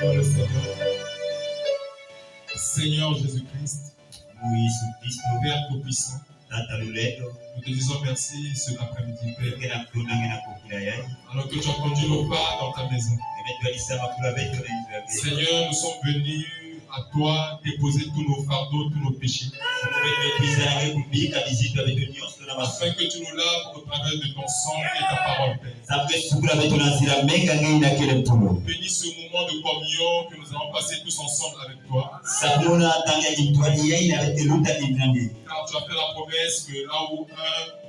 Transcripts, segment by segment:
Prions le Seigneur. Seigneur Jésus-Christ, Père Tout-Puissant, nous te disons merci cet après-midi, Père. Alors que tu as conduit nos pas dans ta maison. Seigneur, nous sommes venus à toi déposer tous nos fardeaux, tous nos péchés. Afin que tu nous laves au travers de ton sang et ta parole, Père. Bénis ce moment de communion que nous allons passer tous ensemble avec toi. Car tu as fait la promesse que là où 1,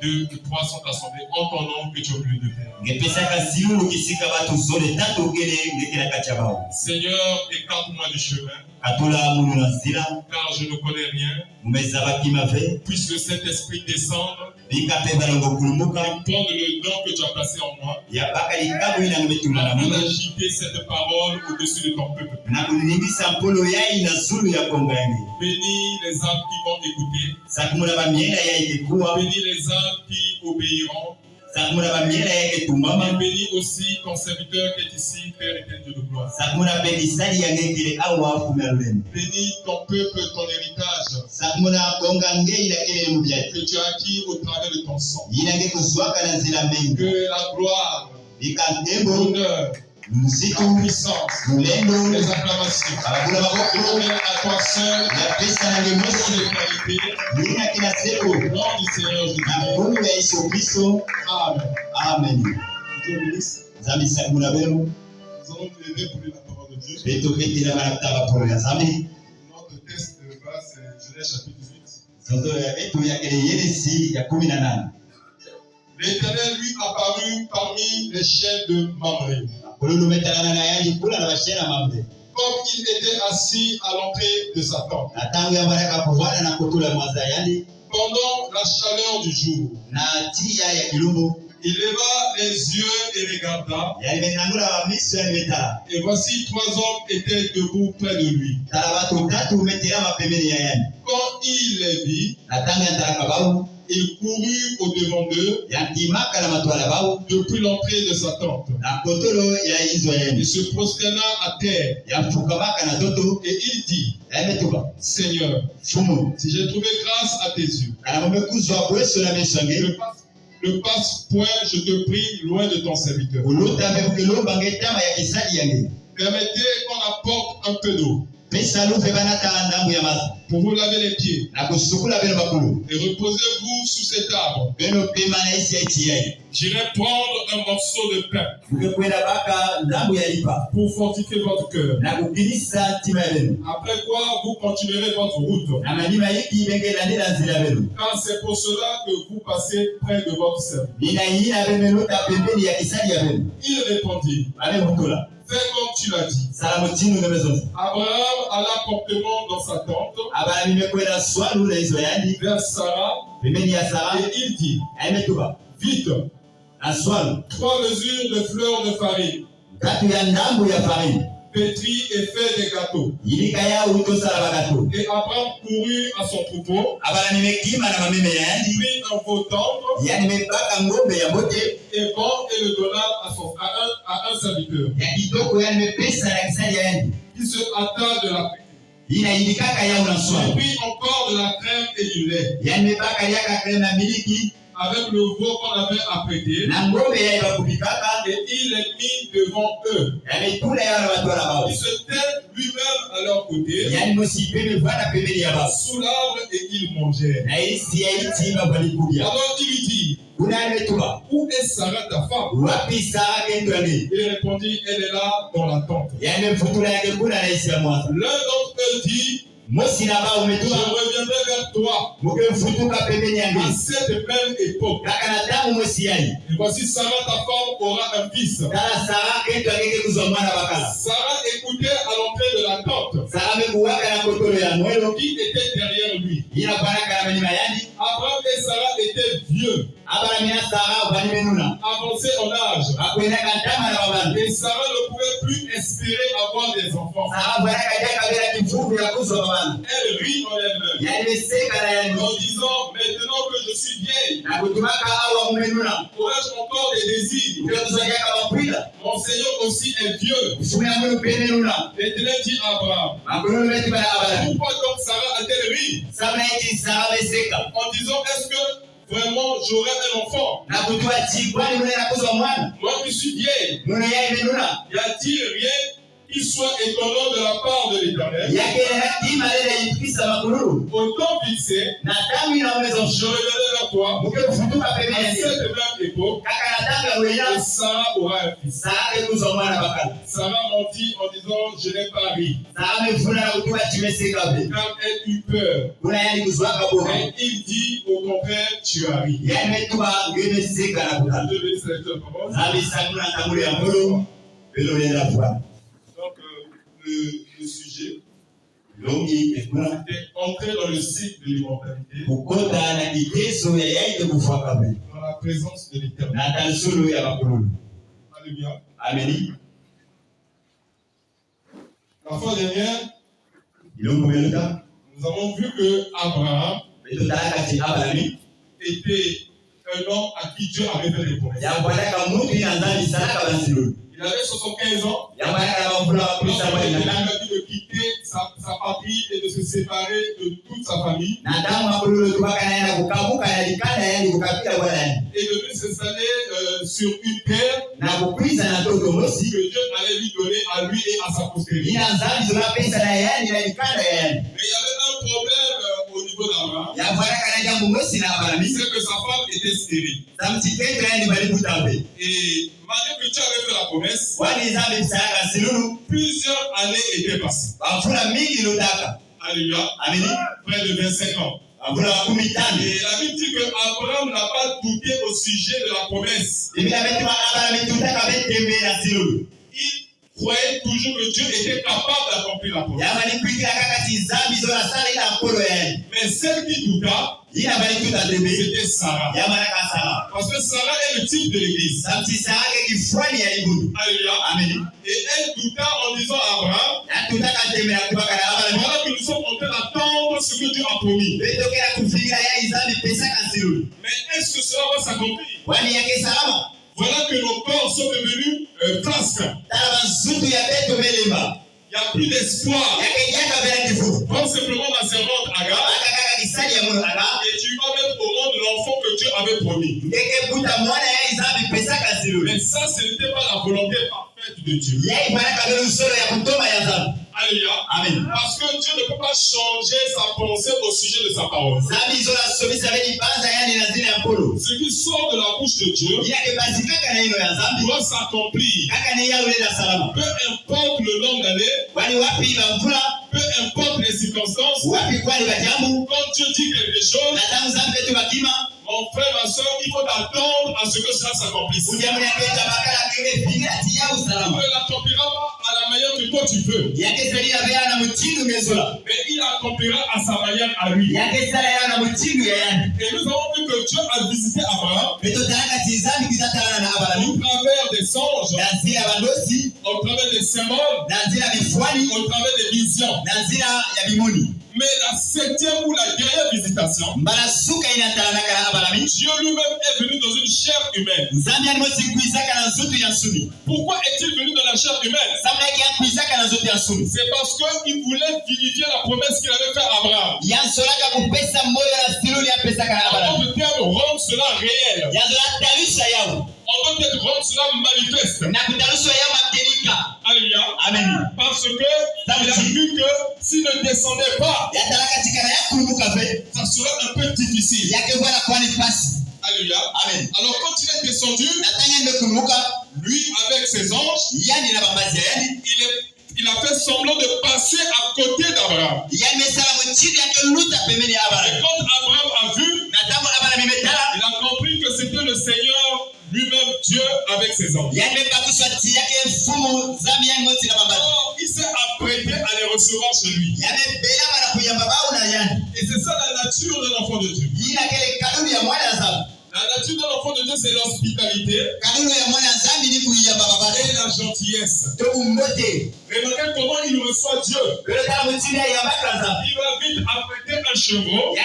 2 et 3 sont assemblés en ton nom, que tu es au milieu de Père. Seigneur, écarte-moi du chemin. Car je ne connais rien. Puisse le Saint-Esprit descendre et prendre le don que tu as placé en moi. Afin d'agiter cette parole au-dessus de ton peuple. Bénis les âmes qui vont écouter. Bénis les âmes qui obéiront. Et bénis aussi ton serviteur qui est ici, Père éternel de gloire. Bénis ton peuple, ton héritage que tu as acquis au travers de ton sang. Que la gloire, l'honneur, la puissance, les acclamations, à toi seul, la qualité, au nom du Seigneur Jésus. Amen. Amen. Dieu bénisse. Nous allons nous lever pour lire la parole de Dieu. Notre texte de base, c'est Genèse chapitre 18. L'Éternel lui apparut parmi les chaînes de Mamré. Comme il était assis à l'entrée de sa tente. Pendant la chaleur du jour, il leva les yeux et regarda. Et voici 3 hommes étaient debout près de lui. Quand il les vit, il courut au-devant d'eux depuis l'entrée de sa tente. Il se prosterna à terre. Et il dit, Seigneur, si j'ai trouvé grâce à tes yeux, ne passe point, je te prie, loin de ton serviteur. Permettez qu'on apporte un peu d'eau pour vous laver les pieds. Et reposez-vous sous cet arbre. J'irai prendre un morceau de pain pour fortifier votre cœur. Après quoi, vous continuerez votre route. Car c'est pour cela que vous passez près de votre serviteur. Il répondit, fais comme tu l'as dit. Abraham alla promptement dans sa tente vers Sarah et il dit, vite, 3 mesures de fleurs de farine, pétries et fait des gâteaux. Et Abraham courut à son troupeau, prit un veau tendre et bon et le donna à un serviteur. Il se hâta de la pétrie. Il prit encore de la crème et du lait. Avec le veau qu'on avait apprêté, et il les mit devant eux. Il se tint lui-même à leur côté, sous l'arbre, et ils mangèrent. Alors il lui dit, où est Sarah ta femme? Il répondit, elle est là dans la tente. L'un d'entre eux dit, je reviendrai vers toi à cette même époque. Et voici Sarah ta femme aura un fils. Sarah écoutait à l'entrée de la tente qui était derrière lui. Abraham et Sarah étaient vieux. avancé en âge. Et Sarah ne pouvait plus espérer avoir des enfants. Elle rit en elle-même en disant, maintenant que je suis vieille, aurais-je encore des désirs? Mon Seigneur aussi est vieux. L'Éternel dit à Abraham, pourquoi donc Sarah a-t-elle ri en disant, est-ce que vraiment j'aurai un enfant? Moi qui suis vieille, y a-t-il rien qui soit étonnant de la part de l'Éternel? Au temps fixé, je reviendrai vers toi à cette même époque, et Sarah aura un fils. Sarah mentit en disant, je n'ai pas ri, car elle eut peur. Et il dit au contraire, tu as ri. Donc le sujet, c'était entrer dans le cycle de l'immortalité, dans la présence de l'Éternel. Alléluia. Amen. La fois dernière, nous avons vu que Abraham était un homme à qui Dieu avait fait des promesses. Il avait 75 ans. Il a dit de quitter sa patrie et de se séparer de toute sa famille. Et de venir s'installer sur une terre que Dieu allait lui donner à lui et à sa postérité. Mais il y avait un problème au niveau d'Abraham. C'est que sa femme était stérile. Et malgré que Dieu avait fait la promesse, plusieurs années étaient passées. Alléluia. Près de 25 ans. Et la Bible dit que Abraham n'a pas douté au sujet de la promesse. Il croyait toujours que Dieu était capable d'accomplir la promesse. Mais celle qui douta, c'était Sarah. Parce que Sarah est le type de l'église. Alléluia. Et elle douta en disant à Abraham, voilà que nous sommes en train d'attendre ce que Dieu a promis. Mais est-ce que cela va s'accomplir? Voilà que nos corps sont devenus flasques. Il n'y a plus d'espoir. Prends simplement ma servante Agar et tu vas mettre au monde l'enfant que Dieu avait promis. Mais ça, ce n'était pas la volonté parfaite de Dieu. Alléluia. Amen. Parce que Dieu ne peut pas changer sa pensée au sujet de sa parole. Ce qui sort de la bouche de Dieu doit s'accomplir. Peu importe le nombre d'années, peu importe les circonstances, quand Dieu dit quelque chose, mon frère, ma soeur, il faut attendre à ce que cela s'accomplisse. Tu ne l'accomplira pas à la manière que toi tu veux. Mais il accomplira à sa manière à lui. Et nous avons vu que Dieu a visité Abraham au travers des songes, au travers des symboles, au travers des visions. Mais la septième ou la dernière visitation, Dieu lui-même est venu dans une chair humaine. Pourquoi est-il venu dans la chair humaine? C'est parce qu'il voulait vivifier la promesse qu'il avait faite à Abraham. En d'autres termes, rendre cela réel. En d'autres termes, rendre cela manifeste. Alléluia. Amen. Parce que il a vu que s'il ne descendait pas, ça serait un peu difficile. Alléluia. Amen. Alors quand il est descendu, lui avec ses anges, il a fait semblant de passer à côté d'Abraham. Et quand Abraham a vu, il a compris que c'était le Seigneur lui-même, Dieu avec ses anges. Alors, il s'est apprêté à les recevoir chez lui. Et c'est ça la nature de l'enfant de Dieu. La nature de l'enfant de Dieu, c'est l'hospitalité et la gentillesse. Remarquez comment il reçoit Dieu. Il va vite apprêter un chevreau et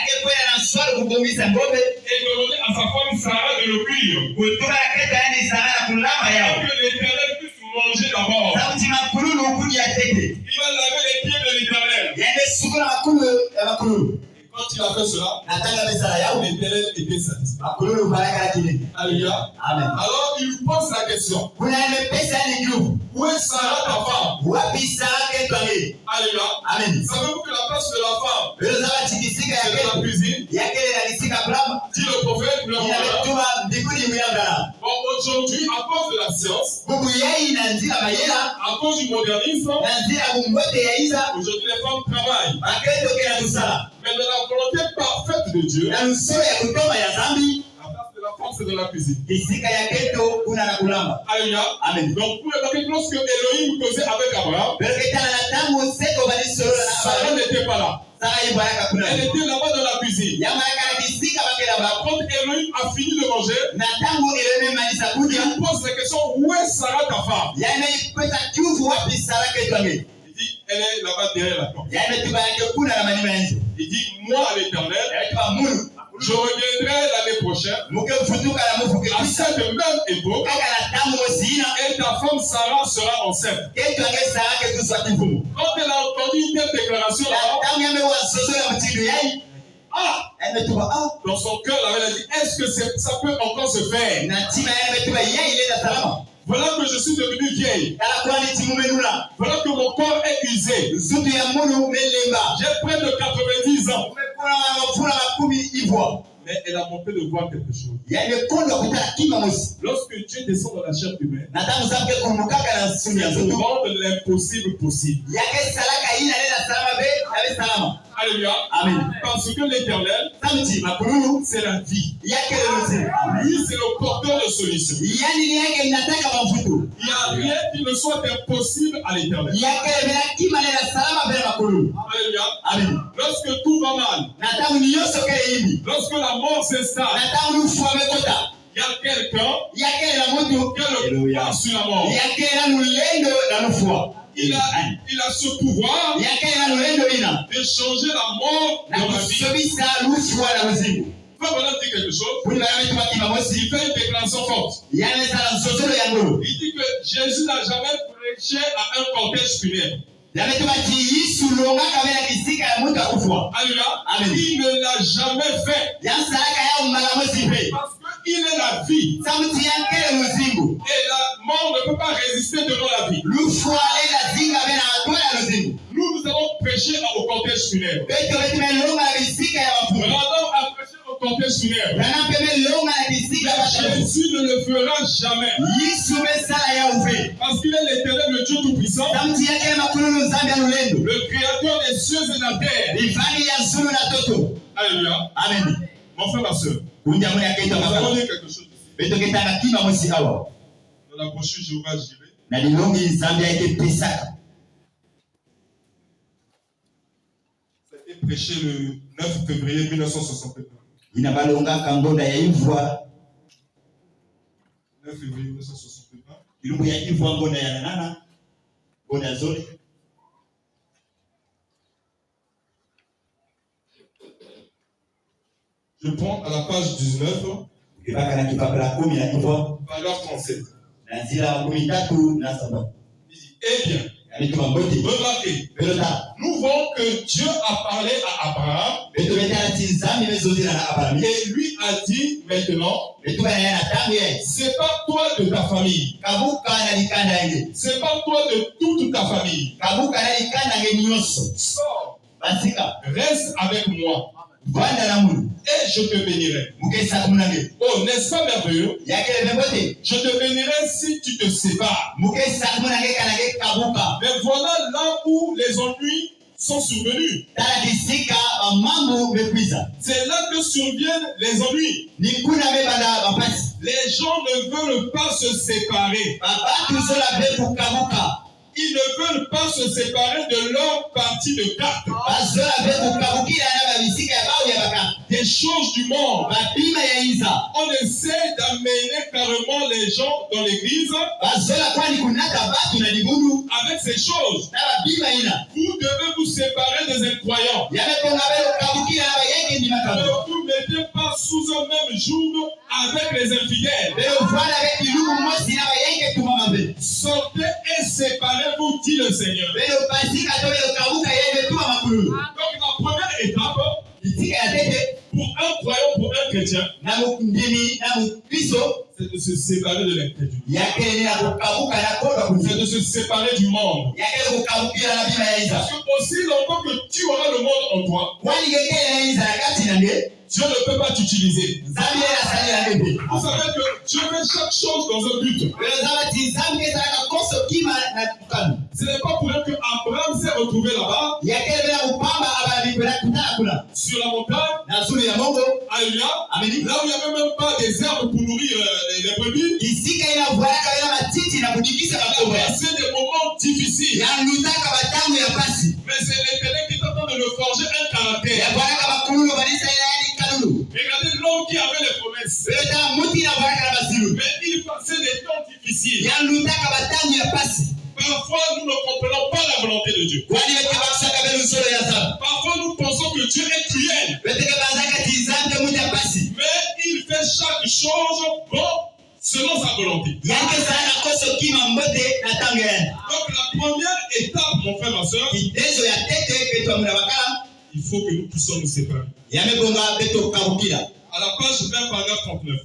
demander à sa femme Sarah de le cuire. Pour que l'Éternel puisse manger d'abord. Il va laver les pieds de l'Éternel. Quand il a fait cela, l'Éternel était satisfait. Alléluia. Alors il lui pose la question. Où est Sarah ta femme? Alléluia. Savez-vous que la place de la femme c'est dans la cuisine? Dit le prophète, le roi. Bon, aujourd'hui, à cause de la science, à cause du modernisme, aujourd'hui les femmes travaillent. Mais de la volonté parfaite de Dieu, la place de la femme c'est dans la cuisine. Alléluia. Donc pour évoquer lorsque Elohim causait avec Abraham, Sarah n'était pas là. Elle était là-bas dans la cuisine. Quand Elohim a fini de manger, il pose la question, où est Sarah ta femme? Il dit, elle est là-bas derrière la porte. Il dit, moi l'Éternel, je reviendrai l'année prochaine à cette même époque et ta femme Sarah sera enceinte. Quand elle a entendu une telle déclaration là, dans son cœur, elle a dit, est-ce que ça peut encore se faire? Voilà que je suis devenue vieille. Voilà que mon corps est usé. J'ai près de 90 ans. Mais elle a manqué de voir quelque chose. Lorsque Dieu descend dans la chair humaine, il rend l'impossible possible. Alléluia. Parce que l'Éternel, c'est la vie. Lui, c'est le porteur de solution. Il n'y a rien qui ne soit impossible à l'Éternel. Alléluia. Lorsque tout va mal, lorsque la mort s'installe, il y a quelqu'un qui a le pouvoir sur la mort. Il a ce pouvoir de changer la mort dans la vie. Quand on a dit quelque chose, il fait une déclaration forte. Il dit que Jésus n'a jamais prêché à un cortège funèbre. Alléluia. Il ne l'a jamais fait. Parce qu'il est la vie. Et la mort ne peut pas résister devant la vie. Nous allons prêcher au cortège funèbre. Rendons à prêcher au cortège funèbre. Jésus ne le fera jamais. Parce qu'il est l'Éternel, le Dieu Tout-Puissant, le Créateur des cieux et de la terre. Alléluia. Amen. Mon frère, ma soeur, nous avons dit quelque chose ici. Dans la brochure Jéhovah Jireh, ça a été prêché le 9 février 1961. 9 février 1961. Je prends à la page 19, paragraphe 37. Il dit, eh bien, remarquez, nous voyons que Dieu a parlé à Abraham et lui a dit maintenant, sépare-toi de ta famille, sépare-toi de toute ta famille, sors, reste avec moi. Et je te bénirai. Oh, n'est-ce pas merveilleux? Je te bénirai si tu te sépares. Mais voilà là où les ennuis sont survenus. C'est là que surviennent les ennuis. Les gens ne veulent pas se séparer. Ils ne veulent pas se séparer de leur partie de carte. Des choses du monde. On essaie d'amener carrément les gens dans l'église avec ces choses. Vous devez vous séparer des incroyants. Ne vous mettez pas sous un même jour avec les infidèles. Sortez et séparez-vous, dit le Seigneur. Donc la première étape pour un croyant, pour un chrétien, c'est de se séparer de l'incrédulité. C'est de se séparer du monde. Parce que aussi longtemps que tu auras le monde en toi, Dieu ne peut pas t'utiliser. Vous savez que Dieu fait chaque chose dans un but. Ce n'est pas pour rien que Abraham s'est retrouvé là-bas, sur la montagne, alléluia, là où il n'y avait même pas des herbes pour nourrir les brebis. C'est des moments difficiles. Mais c'est l'Éternel qui est en train de le forger un caractère. Regardez l'homme qui avait les promesses. Mais il passait des temps difficiles. Parfois, nous ne comprenons pas la volonté de Dieu. Parfois, nous pensons que Dieu est cruel. Mais il fait chaque chose bon selon sa volonté. Donc, la première étape, mon frère, ma soeur, il faut que nous puissions nous séparer. À la page 20, paragraphe 39.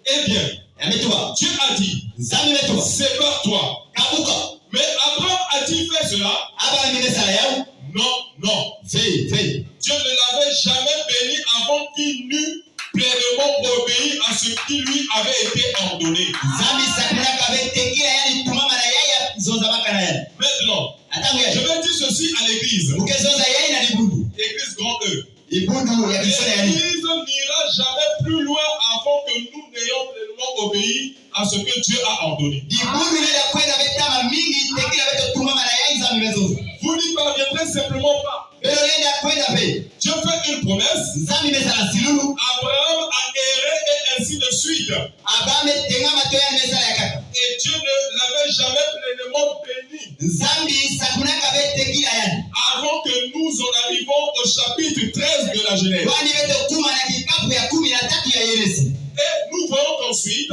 Eh bien, Dieu a dit, sépare-toi. Mais Abraham a-t-il fait cela? Non, non. Dieu ne l'avait jamais béni avant qu'il n'eût pleinement obéi à ce qui lui avait été ordonné. Maintenant, je vais dire ceci à l'église. Église grand E. L'église n'ira jamais plus loin avant que nous n'ayons pleinement obéi à ce que Dieu a ordonné. Vous n'y parviendrez simplement pas. Dieu fait une promesse. Abraham a erré et ainsi de suite. Et Dieu ne l'avait jamais pleinement béni. Avant que nous en arrivons au chapitre 13 de la Genèse. Et nous voyons qu'ensuite,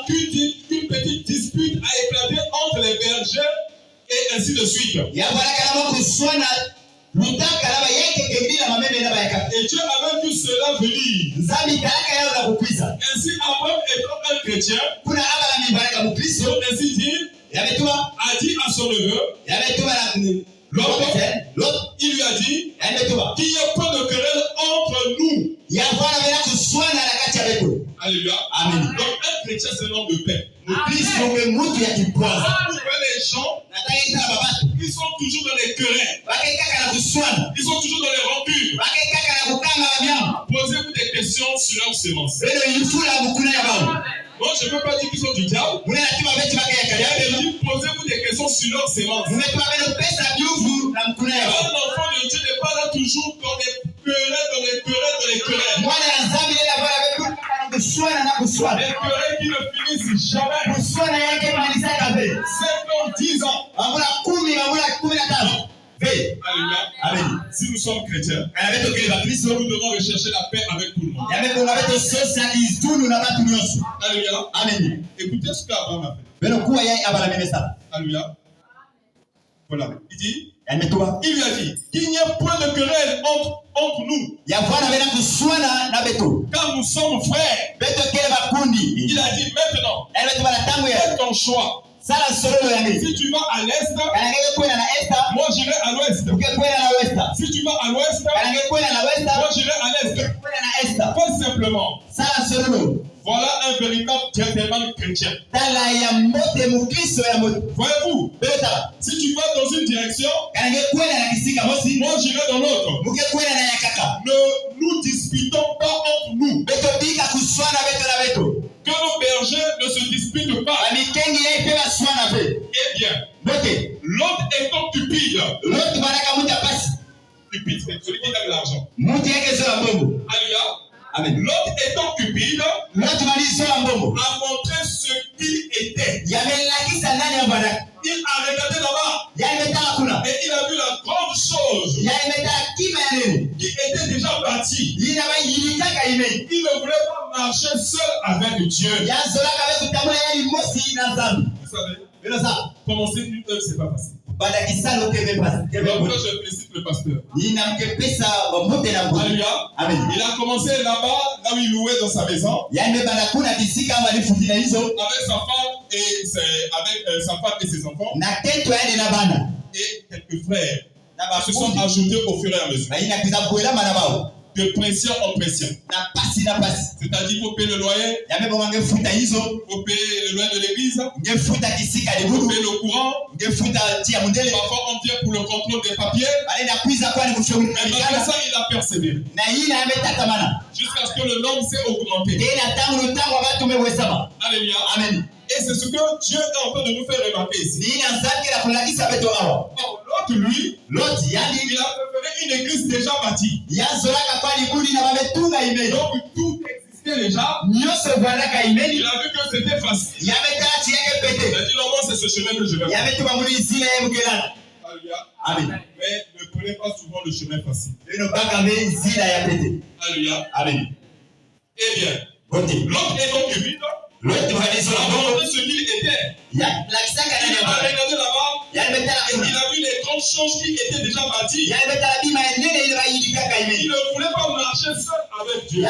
qu'une petite dispute a éclaté entre les bergers et ainsi de suite. Et Dieu avait vu cela venir. Ainsi, Abraham étant un chrétien, ainsi dit, a dit à son neveu, l'autre, il lui a dit qu'il n'y a pas de querelle entre nous. Alléluia. Amen. Donc un chrétien, c'est un homme de paix. Les gens, ils sont toujours dans les querelles. Ils sont toujours dans les rancunes. Posez-vous des questions sur leur sémence. Moi, je ne peux pas dire qu'ils sont du diable. Posez-vous des questions sur leur sémence. Un enfant de Dieu n'est pas là toujours dans les querelles, dans les querelles. Les querelles qui ne finissent jamais. 5 ans, 10 ans. Alléluia. Amen. Si nous sommes chrétiens, nous devons rechercher la paix avec tout le monde. Alléluia. Amen. Écoutez ce qu'Abraham a fait. Alléluia. Voilà. Il dit, il lui a dit qu'il n'y a point de querelle entre nous. Car nous sommes frères. Il a dit maintenant, fais ton choix. Si tu vas à l'est, moi j'irai à l'ouest. Si tu vas à l'ouest, moi j'irai à l'est. Pas simplement. Voilà un véritable gentleman chrétien. Voyez-vous, si tu vas dans une direction, moi j'irai dans l'autre. Ne nous disputons pas entre nous. Que nos bergers ne se disputent pas. Eh bien, l'autre étant stupide, celui qui donne l'argent. Alléluia. Amen. L'autre étant cupide a montré ce qu'il était. Il a regardé là-bas et il a vu la grande chose qui était déjà bâtie. Il ne voulait pas marcher seul avec Dieu. Vous savez, commencer une œuvre, c'est pas facile. Donc là, je félicite le pasteur. Alléluia. Il a commencé là-bas, là où il louait dans sa maison, avec sa femme et ses enfants, et quelques frères se sont ajoutés au fur et à mesure. De pression en pression. C'est-à-dire qu'il faut payer le loyer, il faut payer le loyer de l'église, il faut payer le courant. Parfois on vient pour le contrôle des papiers. Mais malgré ça, il a persévéré. Jusqu'à ce que le nombre s'est augmenté. Alléluia. Amen. Et c'est ce que Dieu est en train de nous faire remarquer ici. Or, l'autre, lui, il a préféré une église déjà bâtie. Donc tout existait déjà. Il a vu que c'était facile. Il a dit non, moi c'est ce chemin que je vais faire. Alléluia. Amen. Mais ne prenez pas souvent le chemin facile. Alléluia. Amen. Eh bien, l'autre est donc cupide. Il a montré ce qu'il était. Il a regardé là-bas et il a vu les grandes choses qui étaient déjà bâties. Il ne voulait pas marcher seul avec Dieu.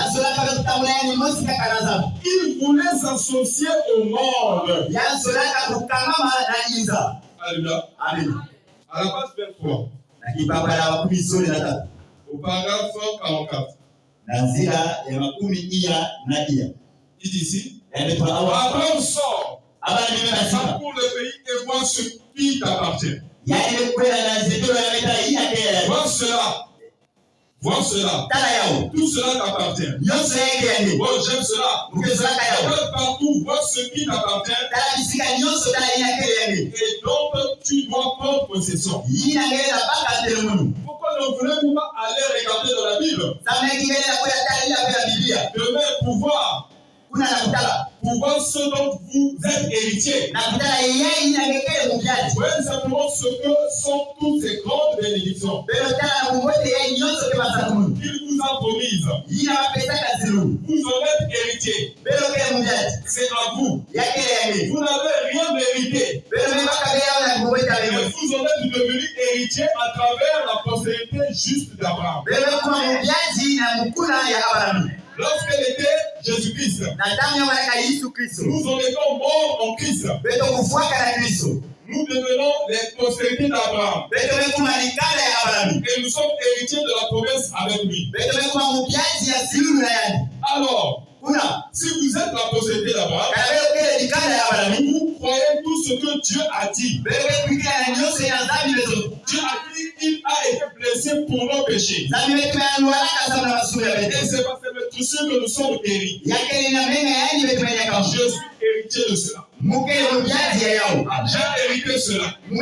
Il voulait s'associer au monde. Alléluia. Amen. À la page 23, au paragraphe 44, il dit ici, Abraham sort pour le pays et voit ce qui t'appartient. Vois cela. Tout cela t'appartient. Oh, j'aime cela. Regarde partout, vois ce qui t'appartient. Et donc, tu dois prendre possession. Pourquoi ne voulez-vous pas aller regarder dans la Bible? Demain, pouvoir ce dont vous êtes héritiers. Voyez simplement ce que sont toutes ces grandes bénédictions qu'il vous a promises. Vous en êtes héritiers. C'est à vous. Vous n'avez rien mérité. Mais vous en êtes devenus héritiers à travers la postérité juste d'Abraham. Lorsqu'elle était Jésus-Christ, nous en étions morts en Christ. Nous devenons les postérités d'Abraham. Et nous sommes héritiers de la promesse avec lui. Alors, si vous êtes la postérité d'Abraham, vous croyez tout ce que Dieu a dit. Dieu a dit qu'il a été blessé pour nos péchés. Et c'est parce que sûr que nous sommes guéris. Je suis héritier de cela. J'ai hérité cela. Et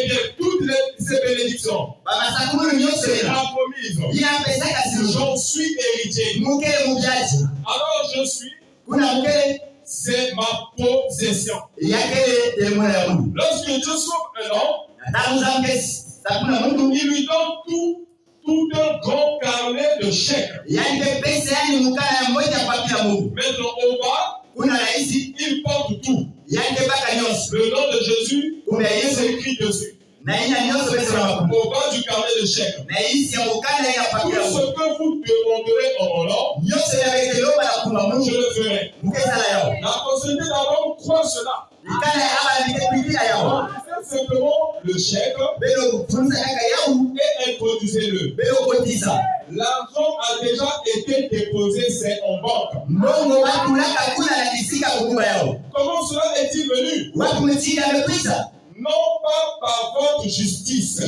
bien, toutes ces bénédictions promises, j'en suis héritier. Alors je suis, c'est ma possession. Lorsque Dieu sauve un homme, il lui donne tout un grand carnet de chèques. Maintenant au bas, il porte tout. Le nom de Jésus est écrit dessus. Au bas du carnet de chèques. Tout ce que vous demanderez en mon nom, je le ferai. La possibilité d'avoir croit cela. C'est simplement le chèque et introduisez-le. L'argent a déjà été déposé, c'est en banque. Comment cela est-il venu? Non pas par votre justice,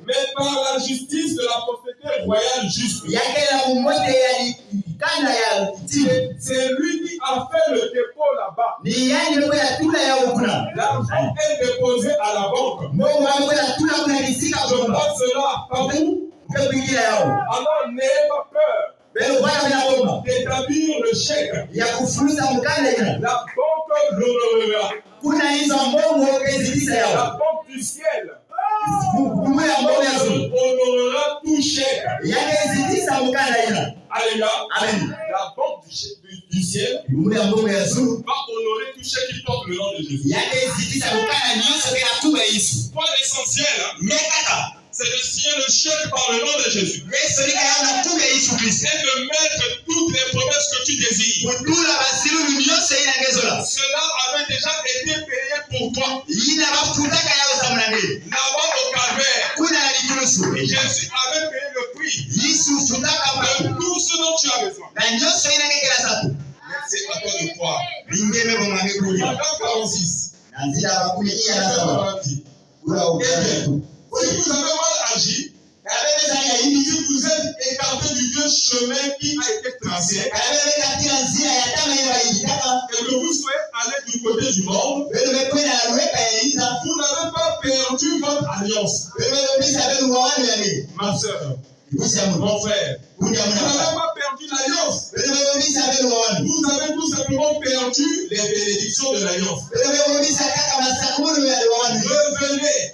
mais par la justice de la propriété royale juste. C'est lui qui a fait le dépôt là-bas. L'argent est déposé à la banque. Je passe cela par vous. Alors n'ayez pas peur d'établir le chèque. La banque l'honorera. La banque du ciel honorera tout chèque. Alléluia. Amen. La banque du ciel va honorer tout chèque qui porte le nom de Jésus. Pour l'essentiel, c'est de signer le chèque par le nom de Jésus. Et de mettre toutes les promesses que tu désires. Cela avait déjà été payé pour toi. Là-bas au calvaire, Jésus avait payé le prix de tout ce dont tu as besoin. Mais c'est à toi de croire. Dans 46. Si vous avez mal agi, si vous êtes écarté du Dieu chemin qui a été tracé, et que vous souhaitez aller du côté du monde, vous n'avez pas perdu votre alliance. Ma soeur, mon frère, vous n'avez pas perdu l'alliance. Vous avez tout simplement perdu les bénédictions de l'alliance. Revenez.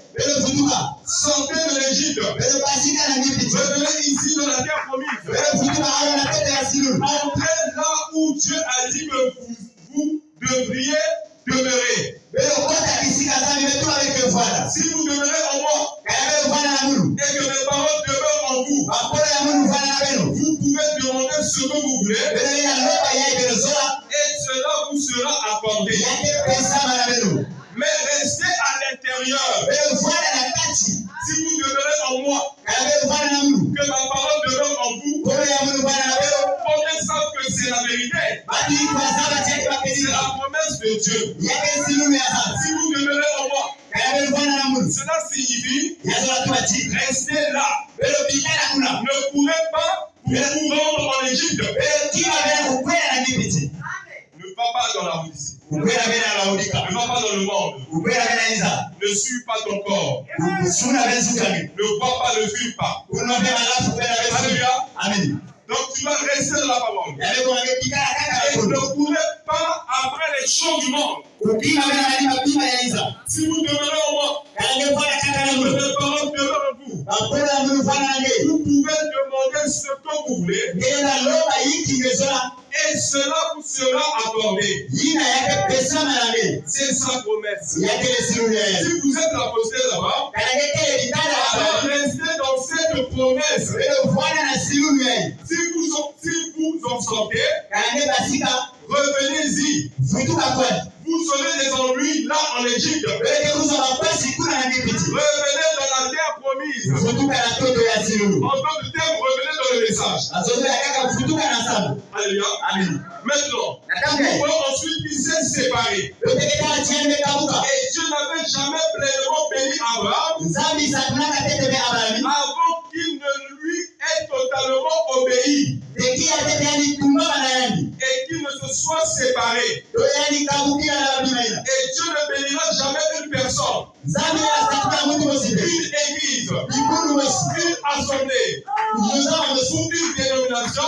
Sortez de l'Égypte. Revenez ici dans la terre promise. Entrez là où Dieu a dit que vous devriez demeurer. Si vous demeurez en moi et que mes paroles demeurent en vous, vous pouvez demander ce que vous voulez et cela vous sera accordé. Mais restez à l'intérieur. Si vous demeurez en moi, que ma parole demeure en vous, combien savent que c'est la vérité? C'est la promesse de Dieu. Si vous demeurez en moi, cela signifie restez là. Ne courez pas pour vous rendre en Égypte. Ne va pas dans la route ici. Ne va pas dans le monde. Ne suis pas ton corps. Ne vois pas, ne fuis pas. Alléluia. Amen. Donc tu vas rester dans la parole. Et ne courez pas après les choses du monde. Si vous demeurez en moi, mes paroles demeurent en vous. Vous pouvez demander ce que vous voulez. Et cela vous sera accordé. C'est sa promesse. Si vous êtes la postée là-bas, alors restez dans cette promesse. Si vous en sortez, revenez-y. Vous aurez des ennuis là en Égypte. Revenez dans la terre promise. En d'autres termes, revenez dans le message. Alléluia. Maintenant, nous voyons ensuite qu'il s'est séparé. Et Dieu n'avait jamais pleinement béni Abraham avant qu'il ne lui ait totalement obéi. Et qu'il ne se soit séparé. Et Dieu ne bénira jamais une personne, une église, une assemblée, ou une dénomination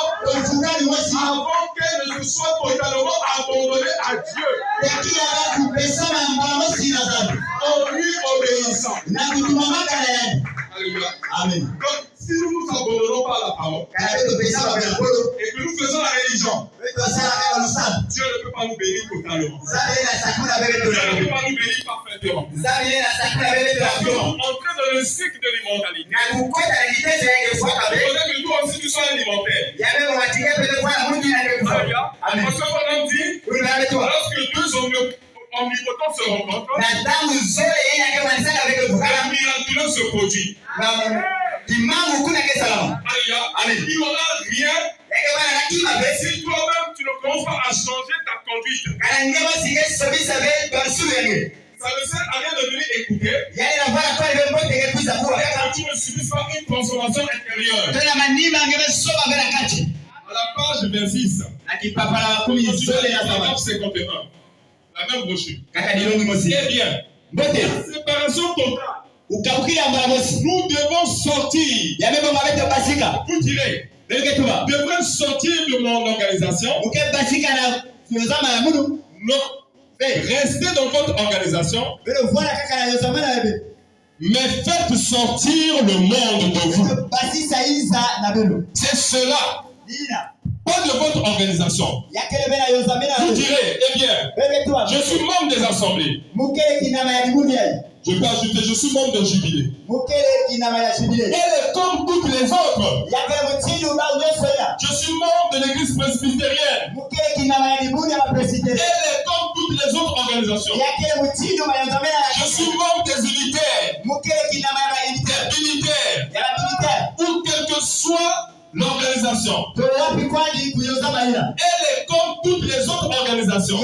avant qu'elle ne se soit totalement abandonnée à Dieu. En lui obéissant. Alléluia. Amen. Donc, si nous nous abandonnons pas à la parole et que nous faisons la religion, Dieu ne peut pas nous bénir totalement. Dieu ne peut pas nous bénir parfaitement. Nous sommes entrés dans le cycle de l'immortalité. Il faudrait que nous aussi nous soyons alimentaires. Parce qu'on a dit, lorsque deux omnipotents se rencontrent, le miraculeux se produit. Il n'y aura rien si toi-même tu ne commences pas à changer ta conduite. Ça ne sert à rien de venir écouter et que tu ne subisses pas une transformation intérieure. À la page 26. Paragraphe 51. La même brochure. Eh bien, la séparation totale. Nous devons sortir. Vous direz, devrais sortir de mon organisation. Non. Restez dans votre organisation. Mais faites sortir le monde de vous. C'est cela. Pas de votre organisation. Vous direz, eh bien, je suis membre des assemblées. Je peux ajouter, je suis membre de Jubilé. Elle est comme toutes les autres. Je suis membre de l'église presbytérienne. Elle est comme toutes les autres organisations. Je suis membre des unitaires. Des militaires. Ou quelle que soit l'organisation. Elle est comme toutes les autres organisations.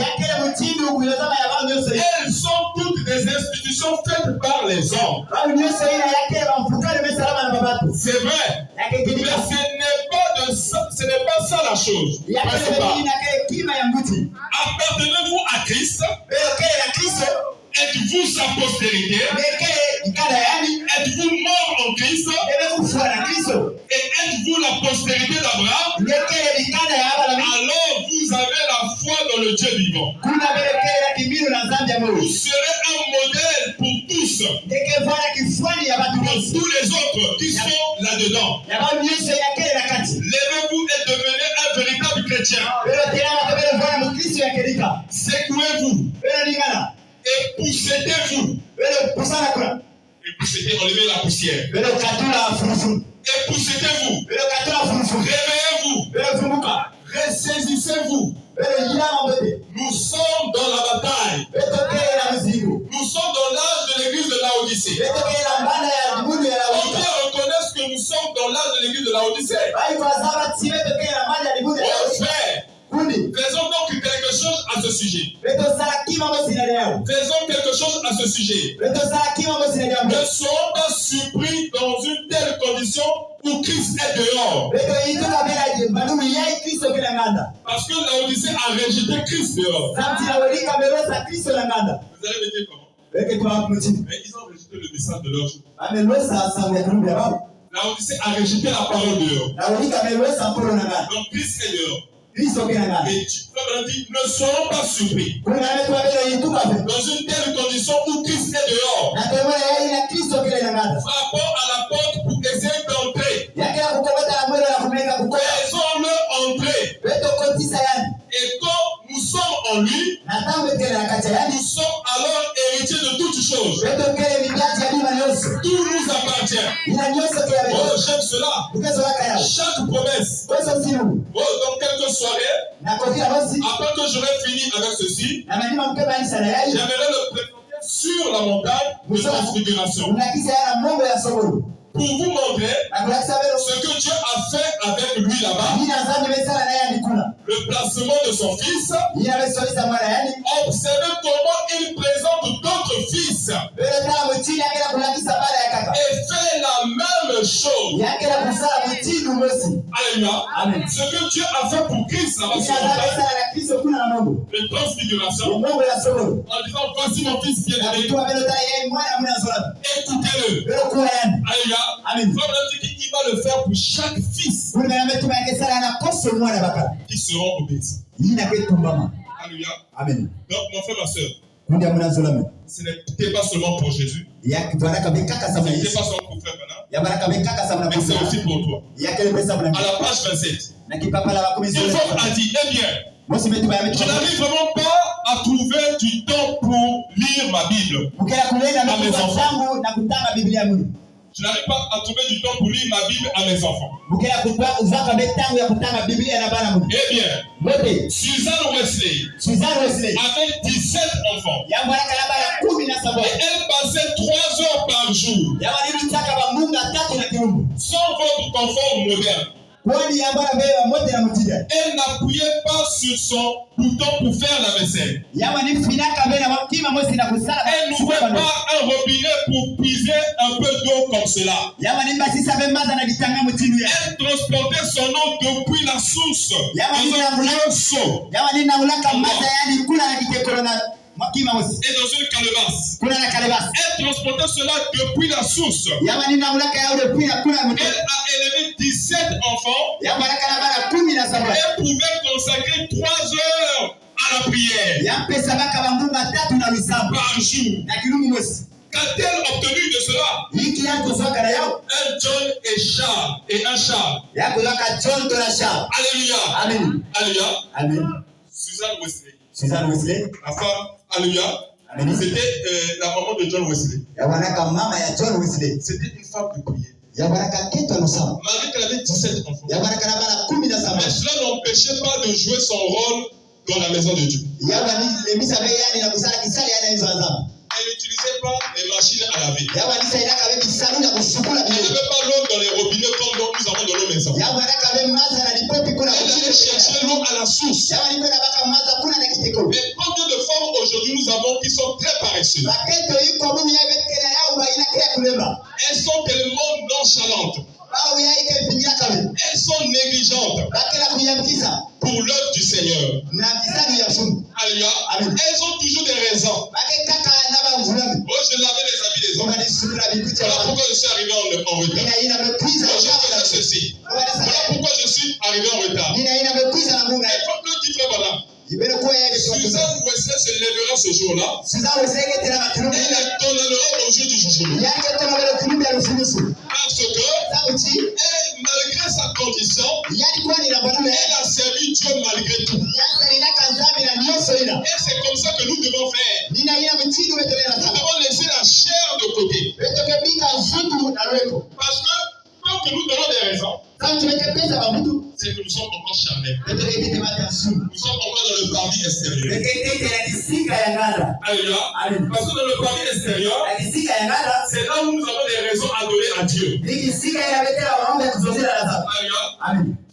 Elles sont toutes des institutions faites par les hommes. C'est vrai. Mais ce n'est pas ça la chose. Appartenez-vous à Christ? Êtes-vous sa postérité? Êtes-vous mort en Christ? Et êtes-vous la postérité d'Abraham? Alors vous avez la foi dans le Dieu vivant. Vous serez un modèle pour tous. Pour tous les autres qui sont là-dedans. Levez-vous et devenez un véritable chrétien. Secouez-vous. Et poussez-vous. Et poussez, enlevez la poussière. Et poussez-vous. Réveillez-vous. Ressaisissez-vous. Nous sommes dans la bataille. Nous sommes dans l'âge de l'église de Laodicée. Combien reconnaissent que nous sommes dans l'âge de l'église de Laodicée? Oh frère, faisons donc quelque chose à ce sujet. Faisons quelque chose à ce sujet. Ne soyons pas surpris dans une telle condition où Christ est dehors. Parce que Laodicée a rejeté Christ dehors. Vous allez me dire comment? Mais ils ont rejeté le message de leur jour. Laodicée a rejeté la parole dehors. Donc Christ est dehors. Et comme dit, ne soyons pas surpris. Dans une telle condition où Christ est dehors. Frappons à la porte pour essayer d'entrer. Faisons-le entrer. Et quand nous sommes en lui, nous sommes alors héritiers de toutes choses. Tout nous appartient. Oh, j'aime cela. Chaque promesse. Oh, dans quelques soirées, après que j'aurai fini avec ceci, j'aimerais le présenter sur la montagne de transfiguration. Pour vous montrer ce que Dieu a fait avec lui là-bas, le placement de son fils, observez comment il présente d'autres fils et fait la même chose. Alléluia. Ce que Dieu a fait pour Christ là-bas sur la montagne de transfiguration, en disant voici mon fils bien-aimé, écoutez-le. Alléluia. Amen. Il va le faire pour chaque fils qui seront obéissants. Alléluia. Amen. Donc, mon frère, ma soeur, ce n'était pas seulement pour Jésus. Ce n'était pas seulement pour frère Bernard. Mais c'est aussi pour toi. À la page 27, il a dit, eh bien, je n'arrive vraiment pas à trouver du temps pour lire ma Bible à mes enfants. Je n'arrive pas à trouver du temps pour lire ma Bible à mes enfants. Eh bien, Suzanne Wesley avait 17 enfants. Et elle passait 3 heures par jour. Sans votre confort moderne. Elle n'appuyait pas sur son bouton pour faire la vaisselle. Elle n'ouvrait pas un robinet pour puiser un peu d'eau comme cela. Elle transportait son eau depuis la source dans un grand seau. Et dans une calebasse. Elle transportait cela depuis la source. Elle a élevé 17 enfants. Elle pouvait consacrer 3 heures à la prière par jour. Qu'a-t-elle obtenu de cela? Un John et un Charles. Alléluia. Amen. Alléluia. Amen. Suzanne Wesley. La femme. Alléluia. C'était la maman de John Wesley. C'était une femme de prière. Malgré qu'elle avait 17 enfants. Mais cela n'empêchait pas de jouer son rôle dans la maison de Dieu. Elle n'utilisait pas les machines à laver. Elle n'avait pas l'eau dans les robinets comme nous avons dans nos maisons. Elle allait chercher l'eau à la source. Mais combien de femmes aujourd'hui nous avons qui sont très paresseuses? Elles sont tellement nonchalantes. Elles sont négligentes pour l'œuvre du Seigneur. Alléluia. Elles ont toujours des raisons. Oh, je lavais les habits des hommes. Voilà pourquoi je suis arrivé en retard. Oh, je faisais ceci. Voilà pourquoi je suis arrivé en retard. Il faut que tu fasses voilà. Suzanne Wesley se lèvera ce jour-là. Elle condamnera au jour du jugement. Parce que malgré sa condition, elle a servi Dieu malgré tout. Et c'est comme ça que nous devons faire. Nous devons laisser la chair de côté. Parce que tant que nous donnons des raisons, c'est que nous sommes encore charnels. Nous sommes encore dans le parvis extérieur. Alléluia. Parce que dans le parvis extérieur, c'est là où nous avons des raisons à donner à Dieu. Alléluia.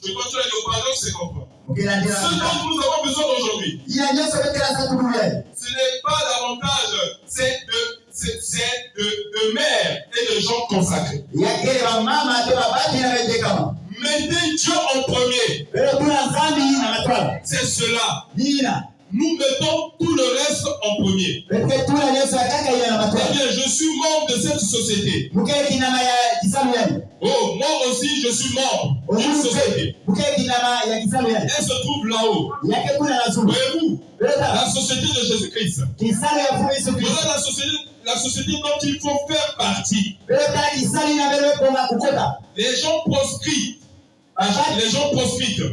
Je continue le paradoxe, c'est comprendre. Ce dont nous avons besoin aujourd'hui, ce n'est pas davantage, c'est de mères et de gens consacrés. Mettez Dieu en premier. C'est cela. Nous mettons tout le reste en premier. Eh bien, je suis membre de cette société. Oh, moi aussi, je suis membre d'une société. Elle se trouve là-haut. Voyez-vous, la société de Jésus-Christ. Voilà la société dont il faut faire partie. Les gens proscrits. Les gens profitent.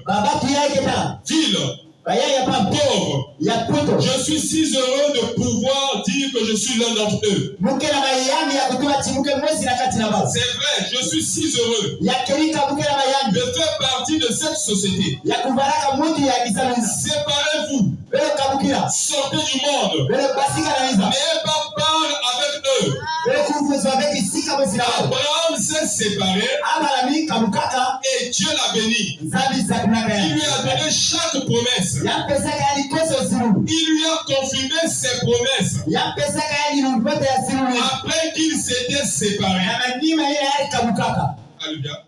Ville. Pauvre. Je suis si heureux de pouvoir dire que je suis l'un d'entre eux. C'est vrai, je suis si heureux de faire partie de cette société. Séparez-vous. Sortez du monde. N'ayez pas peur avec eux. Abraham s'est séparé et Dieu l'a béni. Il lui a donné chaque promesse. Il lui a confirmé ses promesses. Après qu'il s'était séparé. Alléluia.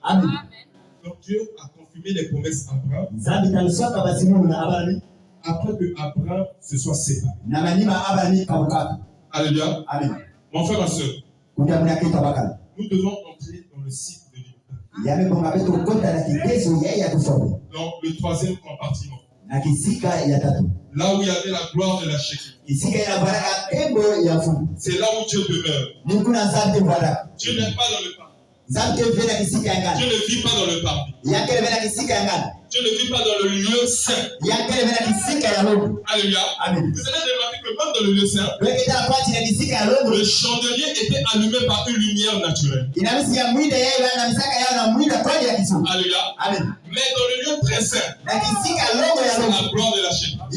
Donc Dieu a confirmé les promesses à Abraham. Après que Abraham se soit séparé. Alléluia. Mon frère, ma soeur, nous devons entrer dans le cycle de l'évangile. Donc le troisième compartiment. Là où il y avait la gloire de la Shekinah. C'est là où Dieu demeure. Dieu n'est pas dans le parvis. Dieu ne vit pas dans le parvis. Dieu ne vit pas dans le lieu saint. Alléluia. Vous allez remarquer que même dans le lieu saint, le chandelier était allumé par une lumière naturelle. Alléluia. Mais dans le lieu très saint, c'est la gloire de la Shekinah.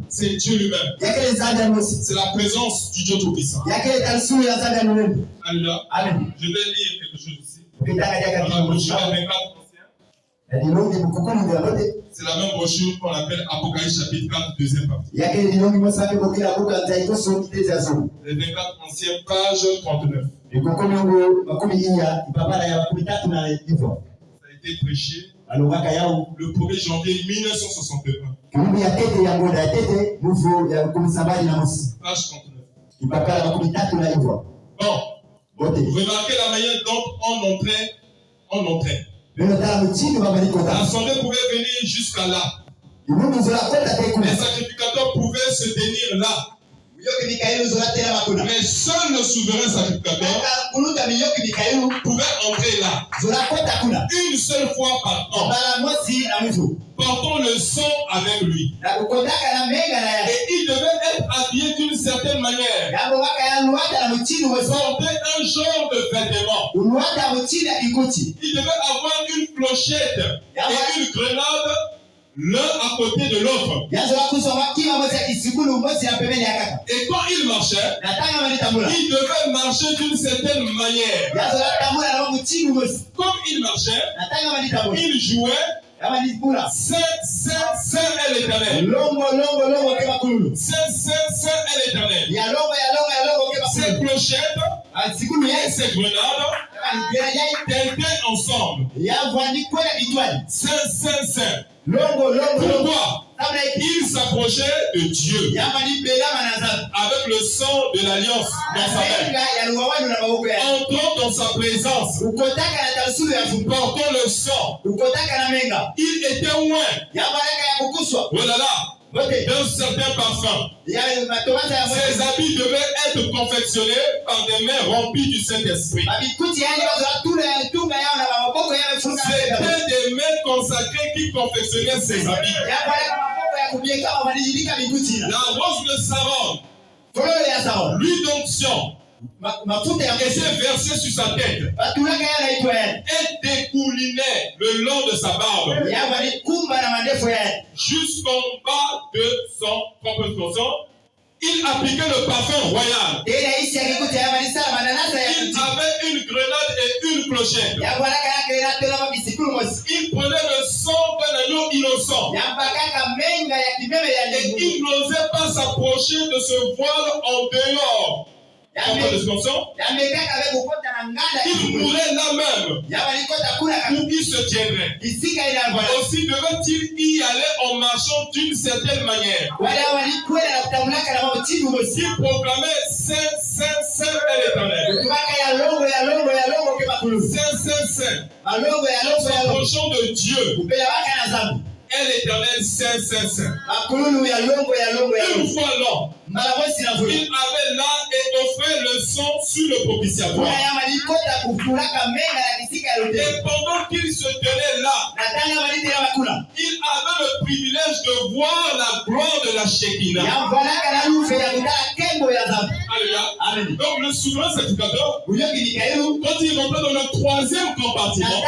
C'est Dieu lui-même. C'est la présence du Dieu Tout-Puissant. Alléluia. Je vais lire quelque chose ici. C'est la même brochure qu'on appelle Apocalypse chapitre 4, deuxième partie. Les 24 anciennes pages 39. Ça a été prêché le 1er janvier 1961. Page 39. Bon, remarquez la manière dont on entrait. L'assemblée pouvait venir jusqu'à là. Les sacrificateurs pouvaient se tenir là. Mais seul le souverain sacrificateur pouvait entrer là. Une seule fois par an. Portons le sang avec lui. Et il devait être habillé d'une certaine manière. Porter un genre de vêtement. Il devait avoir une clochette et une grenade l'un à côté de l'autre. Et quand il marchait, il devait marcher d'une certaine manière. Comme il marchait, il jouait Saint, Saint, Saint est l'Éternel. Saint, Saint, Saint est l'Éternel. Ces clochettes et ces grenades tintaient ensemble. Saint, Saint, Saint. Pourquoi? Il s'approchait de Dieu avec le sang de l'alliance dans sa main. Entrons dans sa présence. Portons le sang. Il était loin. Voilà là. D'un certain parfum. Ses habits devaient être confectionnés par des mains remplies du Saint-Esprit. C'était des mains consacrées qui confectionnaient ses habits. La rose de Saron, l'huile d'onction, était versée sur sa tête et découlinait le long de sa barbe jusqu'en bas de son propre tronçon. Il appliquait le parfum royal. Il avait une grenade et une clochette. Il prenait le sang d'un agneau innocent. Et il n'osait pas s'approcher de ce voile en dehors. Il mourait là même. Où il se tiendrait. Aussi devait-il y aller en marchant d'une certaine manière. Il proclamait Saint, Saint, Saint est l'Éternel. Saint, Saint, Saint. S'approchant de Dieu. Est l'Éternel Saint, Saint, Saint. Une fois l'an, il avait là et offrait le sang sur le propitiatoire. Et pendant qu'il se tenait là, il avait le privilège de voir la gloire de la Shekinah. Alléluia. Donc le souverain sacrificateur, quand il rentrait dans le troisième compartiment,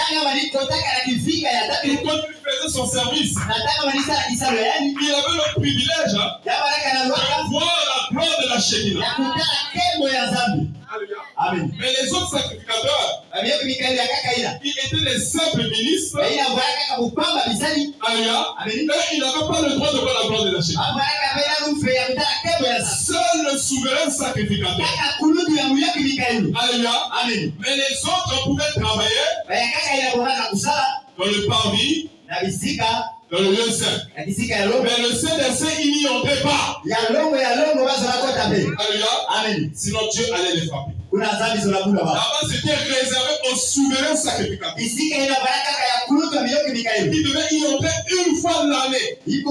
et quand il faisait son service, il avait le privilège de voir la gloire de la Shekinah. Alléluia. Mais les autres sacrificateurs, ils étaient des simples ministres. Alléluia. Ils n'avaient pas le droit de voir la gloire de la Shekinah. Seul le souverain sacrificateur. Alléluia. Mais les autres pouvaient travailler dans le parvis, dans le lieu saint. Mais le Saint des Saints, il n'y entrait pas. Alléluia. Sinon Dieu allait les frapper. Là-bas, c'était réservé aux souverains sacrificateurs. Il devait y entrer une fois l'année. Il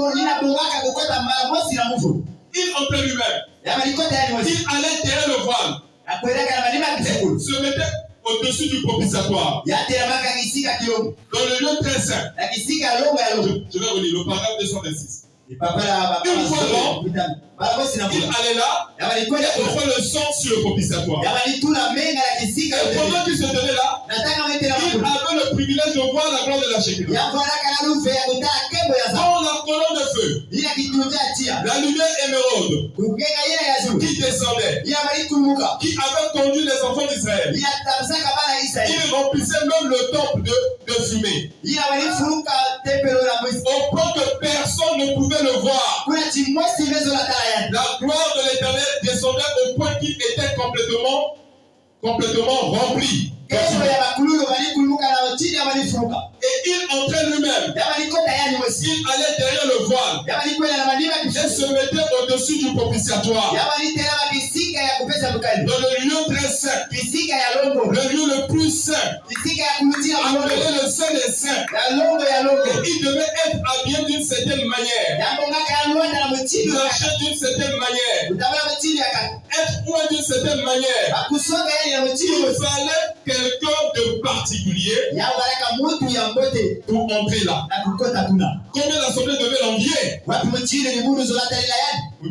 entrait lui-même. Il allait derrière le voile. Il se mettait au-dessus du propitiatoire. Dans le lieu très saint. Je vais relire le paragraphe 226. Une fois l'an, il allait là et offrait le sang sur le propitiatoire. Et pendant qu'il se tenait là, il avait le privilège de voir la gloire de la Shekinah. Dans la colonne de feu, la lumière émeraude qui descendait, qui avait conduit les enfants d'Israël. Il remplissait même le temple de de fumée. Au point que personne ne pouvait le voir. La gloire de l'Éternel descendait au point qu'il était complètement rempli. Et il entrait lui-même. Il allait derrière le voile. Et se mettait au-dessus du propitiatoire. Dans le lieu très saint. Le lieu le plus saint. Appelé le Saint des Saints. Et il devait être habillé d'une certaine manière. Marcher d'une certaine manière. Être loin d'une certaine manière. Il fallait quelqu'un de particulier pour entrer là. Combien l'Assemblée devait l'envier?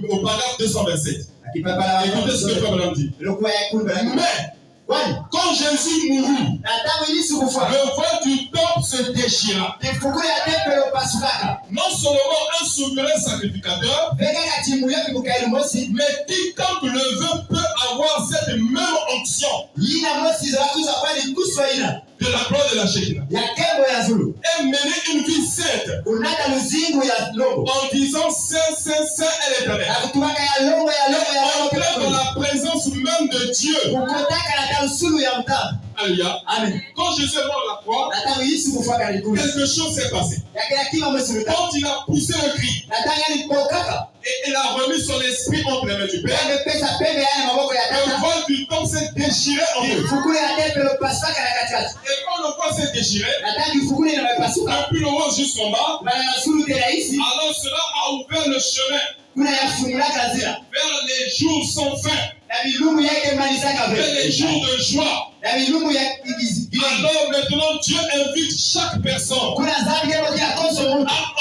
Au paragraphe 227. Écoutez ce que Pablo dit. Mais quand Jésus mourut, le voile du temple se déchira. Non seulement un souverain sacrificateur, mais quiconque le veut peut avoir cette même onction de la gloire de la Shekinah et mener une vie sainte en disant Saint, Saint, Saint est l'Éternel. Entrer dans la présence même de Dieu. Alléluia. Amen. Quand Jésus est mort à la croix, quelque chose s'est passé. Quand il a poussé le cri, et il a remis son esprit entre les mains du Père, le voile du temple s'est déchiré en deux. Et quand le voile s'est déchiré, depuis le haut jusqu'en bas, alors cela a ouvert le chemin vers les jours sans fin, vers les jours de joie. Alors maintenant Dieu invite chaque personne à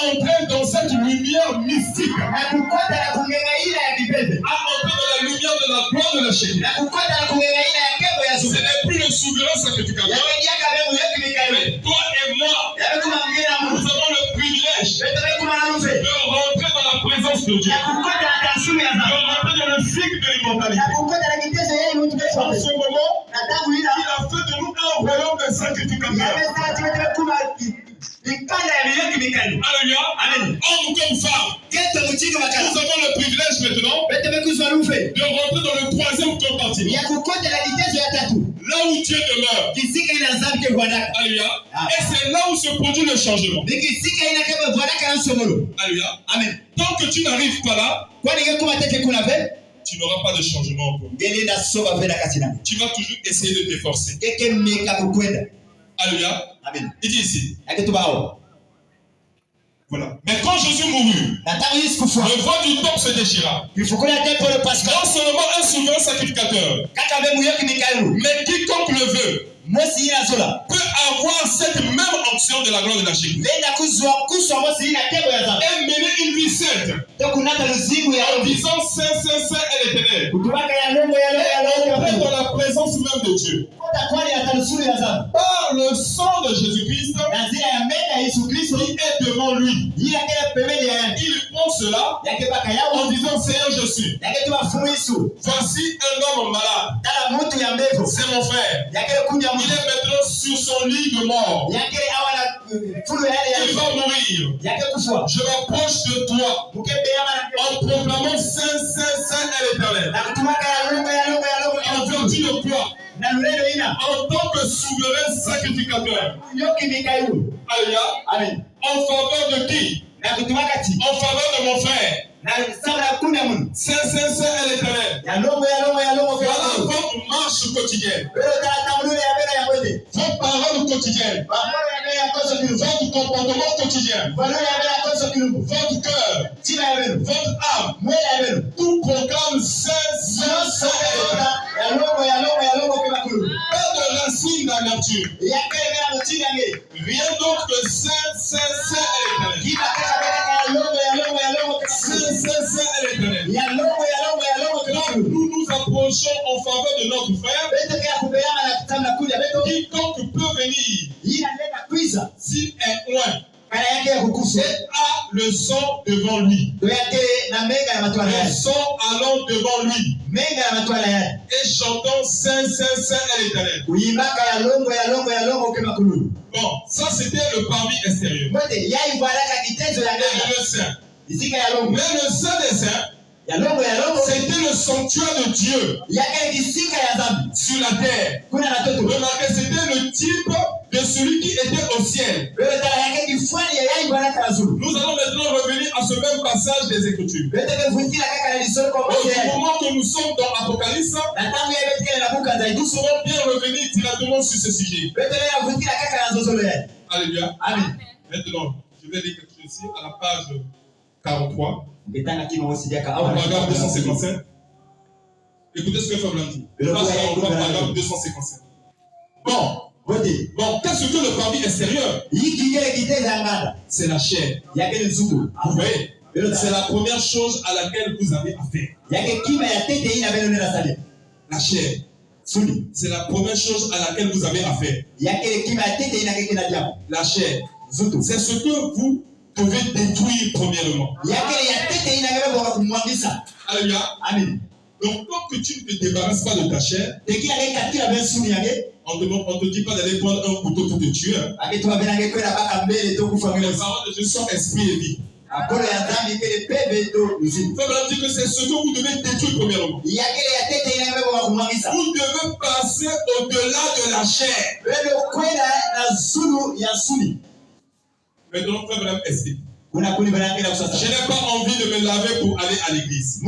entrer dans cette lumière mystique, à entrer dans la lumière de la gloire de la Shekinah. Ce n'est plus le souverain sacrificateur, mais toi et moi, nous avons le privilège de rentrer dans la présence de Dieu, de rentrer dans le cycle de l'immortalité. En ce moment, il a fait de nous un royaume de sacrificateurs. Alléluia. Homme comme femme, nous avons le privilège maintenant de rentrer dans le troisième compartiment, là où Dieu demeure. Alléluia. Et c'est là où se produit le changement. Alléluia. Amen. Tant que tu n'arrives pas là, tu n'auras pas de changement encore. Tu vas toujours essayer de t'efforcer. Alléluia. Amen. Il dit ici. Voilà. Mais quand Jésus mourut, le voile du temple se déchira. Non seulement un souverain sacrificateur, mais quiconque le veut peut avoir cette même onction de la gloire de la Shekinah et mener une vie sainte en disant Saint, Saint, Saint est l'Éternel. Entrer dans la présence même de Dieu. Par le sang de Jésus-Christ qui est devant lui. Il prend cela en disant Seigneur, je suis. Voici un homme malade. C'est mon frère. Il est maintenant sur son lit de mort. Il va mourir. Je m'approche de toi en proclamant Saint, Saint, Saint est l'Éternel. En vertu de quoi? En tant que souverain sacrificateur. Alléluia. En faveur de qui? En faveur de mon frère. Saint, Saint, Saint est l'Éternel. Voilà votre marche quotidienne. Votre parole quotidienne. Votre comportement quotidien. Votre cœur. Votre âme. Tout proclame Saint, Saint, Saint est l'Éternel. Pas de racine dans la nature. Rien d'autre que Saint, Saint, Saint est l'Éternel. Saint, Saint, Saint est l'Éternel. Quand nous nous approchons en faveur de notre frère, quiconque peut venir s'il est loin. et a le sang devant lui. Le sang allant devant lui. Et chantant Saint, Saint, Saint est l'Éternel. Bon, ça c'était le parvis extérieur. Et le saint. Mais le saint des saints, c'était le sanctuaire de Dieu sur la terre. Remarquez, c'était le type de celui qui était au ciel. Nous allons maintenant revenir à ce même passage des Écritures. Au moment que nous sommes dans Apocalypse, nous serons bien revenir directement sur ce sujet. Alléluia. Amen. Maintenant, je vais lire quelque chose ici à la page 43. Paragraphe 255. Écoutez ce que Fabien dit. Page 43, paragraphe 255. Bon, qu'est-ce que le parvis extérieur? C'est la chair. Vous voyez? C'est la première chose à laquelle vous avez affaire. La chair. C'est la première chose à laquelle vous avez affaire. La chair. C'est ce que vous devez détruire premièrement. Alléluia. Amen. Donc, tant que tu ne te débarrasses pas de ta chair, on ne te dit pas d'aller prendre un couteau pour te tuer. Les paroles de Dieu sont esprit et vie. Fabien dit que c'est ce que vous devez détruire premièrement. Vous devez passer au-delà de la chair. Maintenant, Fabien explique. Je n'ai pas envie de me laver pour aller à l'église.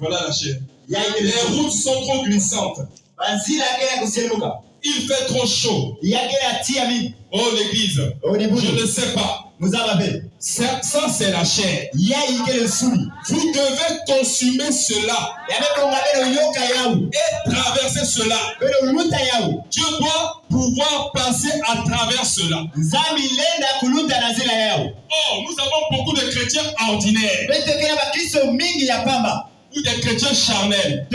Voilà la chair. Les routes sont trop glissantes. Il fait trop chaud. Oh, l'église. Je ne sais pas. Ça c'est la chair. Vous devez consumer cela et traverser cela. Dieu doit pouvoir passer à travers cela. Oh, nous avons beaucoup de chrétiens ordinaires ou des chrétiens charnels.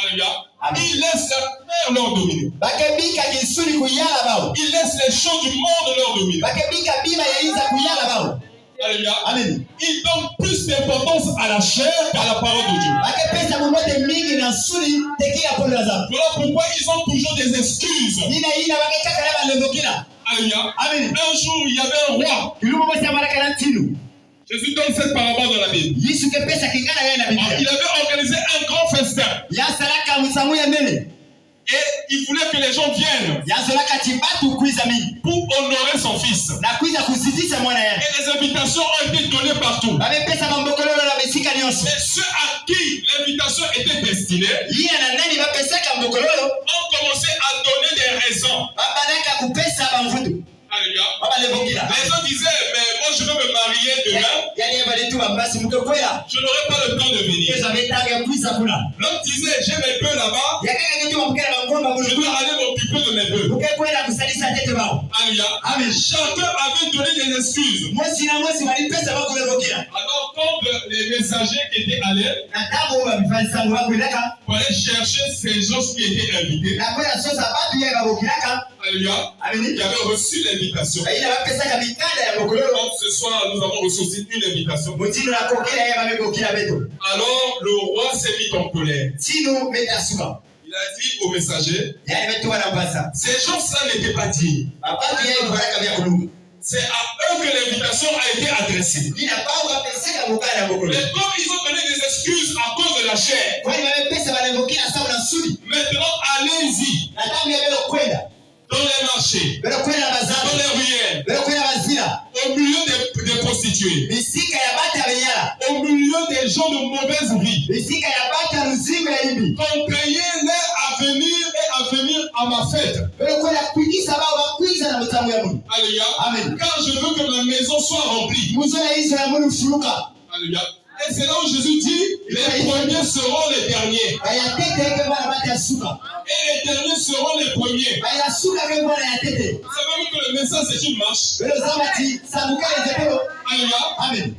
Alléluia. Ils laissent la terre leur dominer. Ils laissent les choses du monde leur dominer. Alléluia. Amen. Ils donnent plus d'importance à la chair qu'à la parole de Dieu. Voilà pourquoi ils ont toujours des excuses. Alléluia. Amen. Un jour, il y avait un roi. Jésus donne cette parabole dans la Bible. Il avait organisé un grand festin. Et il voulait que les gens viennent pour honorer son fils. Et les invitations ont été données partout. Mais ceux à qui l'invitation était destinée ont commencé à donner des raisons. Alléluia. Les gens disaient, mais moi je veux me marier demain. Je n'aurai pas le temps de venir. L'autre disait, j'ai mes bœufs là-bas. Je dois aller m'occuper de mes bœufs. Alléluia. Chacun avait donné des excuses. Alors quand les messagers qui étaient allés pour aller chercher ces gens qui étaient invités, alléluia, qui avaient reçu l'invitation. Donc ce soir, nous avons reçu une invitation. Alors le roi s'est mis en colère. Il a dit aux messagers, ces gens-là n'étaient pas dignes. C'est à eux que l'invitation a été adressée. Mais comme ils ont donné des excuses à cause de la chair, maintenant allez-y dans les marchés, dans les ruelles, au milieu des prostituées, au milieu des gens de mauvaise vie. Contraignez-les à venir à ma fête. Alléluia. Car je veux que ma maison soit remplie. Alléluia. Et c'est là où Jésus dit, les premiers seront les derniers. Et les derniers seront les premiers. Vous savez que le message c'est une marche. Alléluia.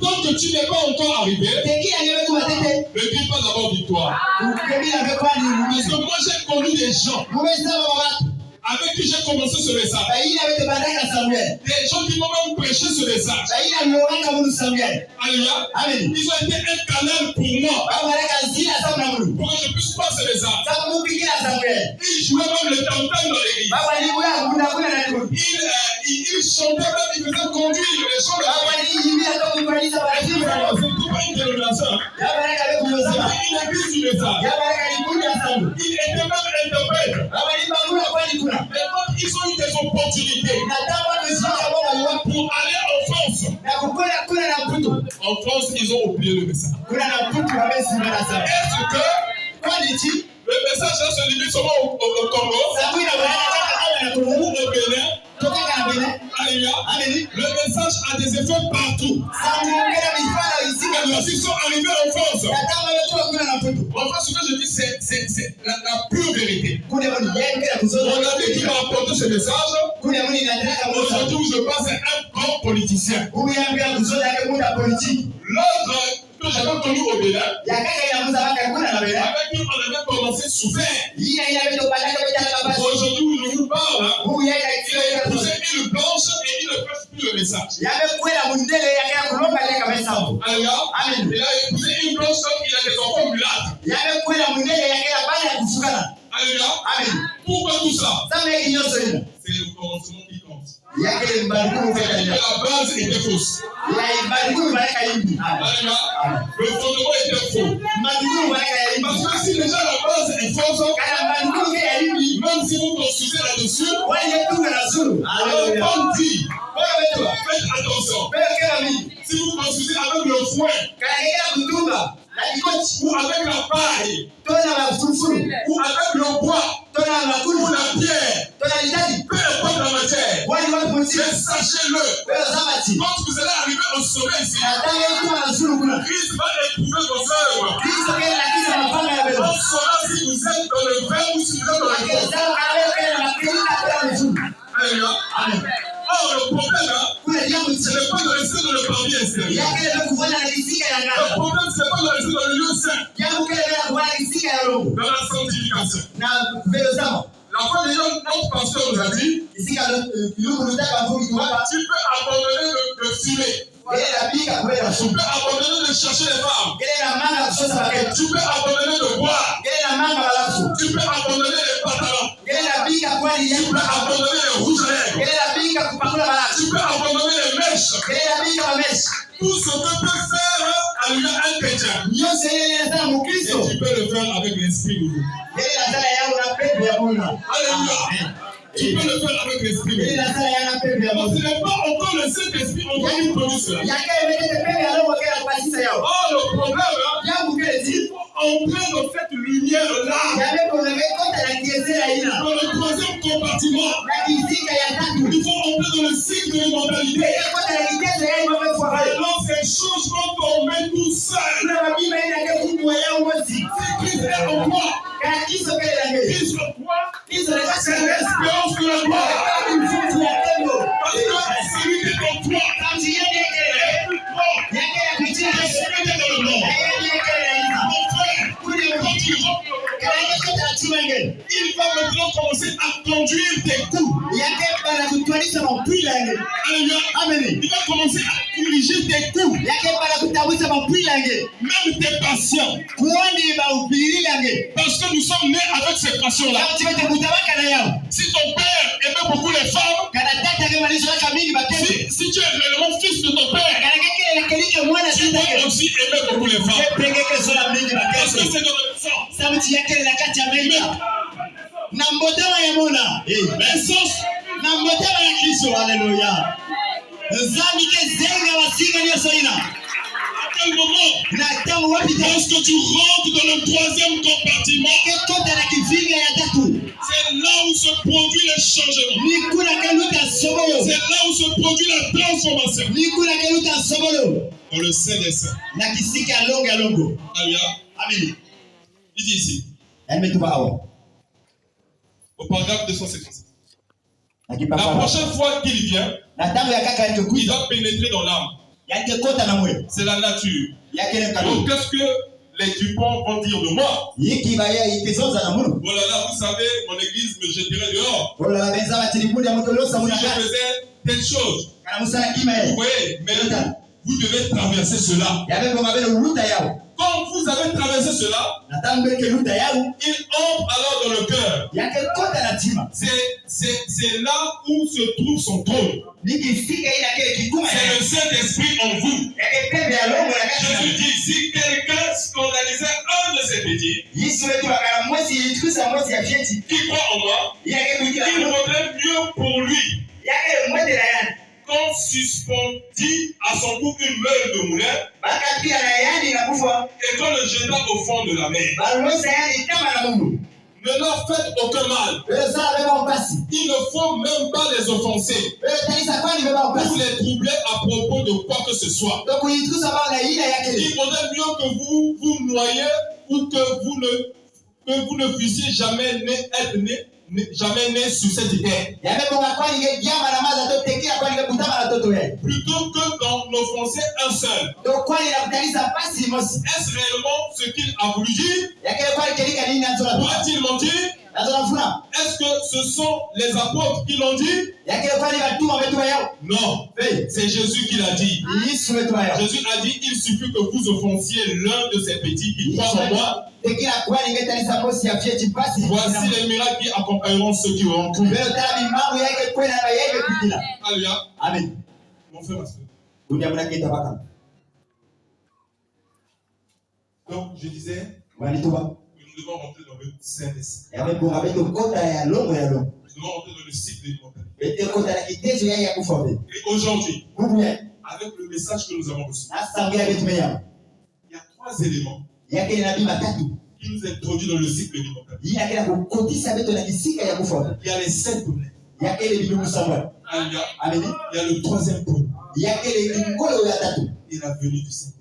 Tant que tu n'es pas encore arrivé, ne dis pas d'abord victoire. Parce que moi j'ai connu des gens avec qui j'ai commencé ce message. Des gens qui m'ont même prêché ce message. Alléluia. Ils ont été un canal pour moi. Pour que je puisse passer ce message. Ils jouaient même le tam-tam dans l'église. Ils chantaient même, ils faisaient conduire les chants de l'église. C'est pas une dénomination. C'était une église du message. Ils étaient même interprètes. Mais quand ils ont eu des opportunités pour aller en France, en France, ils ont oublié le message. Est-ce que le message se limite seulement au Congo ou au Bénin? Alléluia. Le message a des effets partout. Quand ils sont arrivés en France, en France, ce que je dis, c'est la pure vérité. On a dit qui m'a apporté ce message. Aujourd'hui où je passe, c'est un grand politicien. L'autre que j'avais connu au Bénin, avec qui on avait commencé souffert. Aujourd'hui où je vous parle, il a épousé une blanche et il ne passe plus le message. Alléluia. Il a épousé une blanche et il a des enfants mulâtres. Alléluia. Pourquoi tout ça? C'est le commencement qui compte. La base était fausse. Alléluia. Le fondement était faux. Parce que si déjà la base est fausse, même si vous construisez là-dessus, alors comme dit, faites attention. Si vous construisez avec le foin, ou avec la paille, ou avec le bois, ou la pierre, peu importe la matière, mais sachez-le, quand vous allez arriver au sommet ici, Christ va éprouver vos œuvres. On saura si vous êtes dans le vrai ou si vous êtes dans le faux. Alléluia. Or, le problème, ce n'est pas de rester dans le parvis extérieur. Le problème, ce n'est pas de rester dans le lieu saint. Dans la sanctification. La fois déjà, notre pasteur nous a dit, tu peux abandonner de fumer. Tu peux abandonner de chercher les femmes. Tu peux abandonner de boire. Tu peux abandonner les pantalons. Tu peux abandonner les rouges à lèvres. Tu peux abandonner les mèches. Tout ce que peut faire un chrétien. Et tu peux le faire avec l'esprit nouveau. Alléluia. Tu peux le faire avec l'esprit nouveau. Ce n'est pas encore le Saint-Esprit encore qui produit cela. Oh, le problème, il faut entrer dans cette lumière-là. Dans le troisième compartiment, il faut entrer dans le cycle de l'immortalité. Et alors, ces choses vont tomber tout seul. Si Christ est en toi, Christ en toi, c'est l'espérance de la gloire. Parce que celui qui est en toi, il est plus grand que celui qui est dans le monde. Mon frère, quand tu rentres dans le monde, il va maintenant commencer à conduire tes coups. Alléluia. Il va commencer à diriger tes coups. Même tes passions. Parce que nous sommes nés avec ces passions-là. Si ton père aimait beaucoup les femmes, si tu es réellement fils de ton père, tu dois aussi aimer beaucoup les femmes. Parce que c'est dans le sang. L'essence. À quel moment? Lorsque tu rentres dans le troisième compartiment, c'est là où se produit le changement. C'est là où se produit la transformation. On le sait des saints. Alléluia. Il dit ici, au paragraphe 257. La prochaine fois qu'il vient, il va pénétrer dans l'âme. C'est la nature. Donc, qu'est-ce que les Dupont vont dire de moi. Oh là là, vous savez, mon église me jetterait dehors. Si je faisais telle chose. Vous voyez, mais vous devez traverser cela. Quand vous avez traversé cela, il entre alors dans le cœur. C'est là où se trouve son trône. C'est le Saint-Esprit en vous. Je vous dis, si quelqu'un scandalisait un de ces petits, qui croit en moi, il vaudrait mieux pour lui qu'on suspendit à son cou une meule de moulin et qu'on le jeta au fond de la mer. Ne leur faites aucun mal. Il ne faut même pas les offenser ou les troubler à propos de quoi que ce soit. Il vaudrait mieux que vous vous noyiez ou que vous ne fussiez jamais jamais né sur cette terre. Plutôt que d'en offenser un seul. Est-ce réellement ce qu'il a voulu dire? Pourrait-il mentir? Est-ce que ce sont les apôtres qui l'ont dit? Non, c'est Jésus qui l'a dit. Jésus a dit, il suffit que vous offensiez l'un de ces petits qui croient en moi. Voici les miracles qui accompagneront ceux qui auront cru. Alléluia. Amen. Mon frère, ma soeur. Donc, je disais, nous devons rentrer dans le Saint-Esprit. Nous devons rentrer dans le cycle de l'immortalité. Et aujourd'hui, avec le message que nous avons reçu, il y a 3 éléments qui nous introduisent dans le cycle de l'immortalité. Il y a les 7 problèmes. Il y a le 3e problème. Et la venue du Seigneur.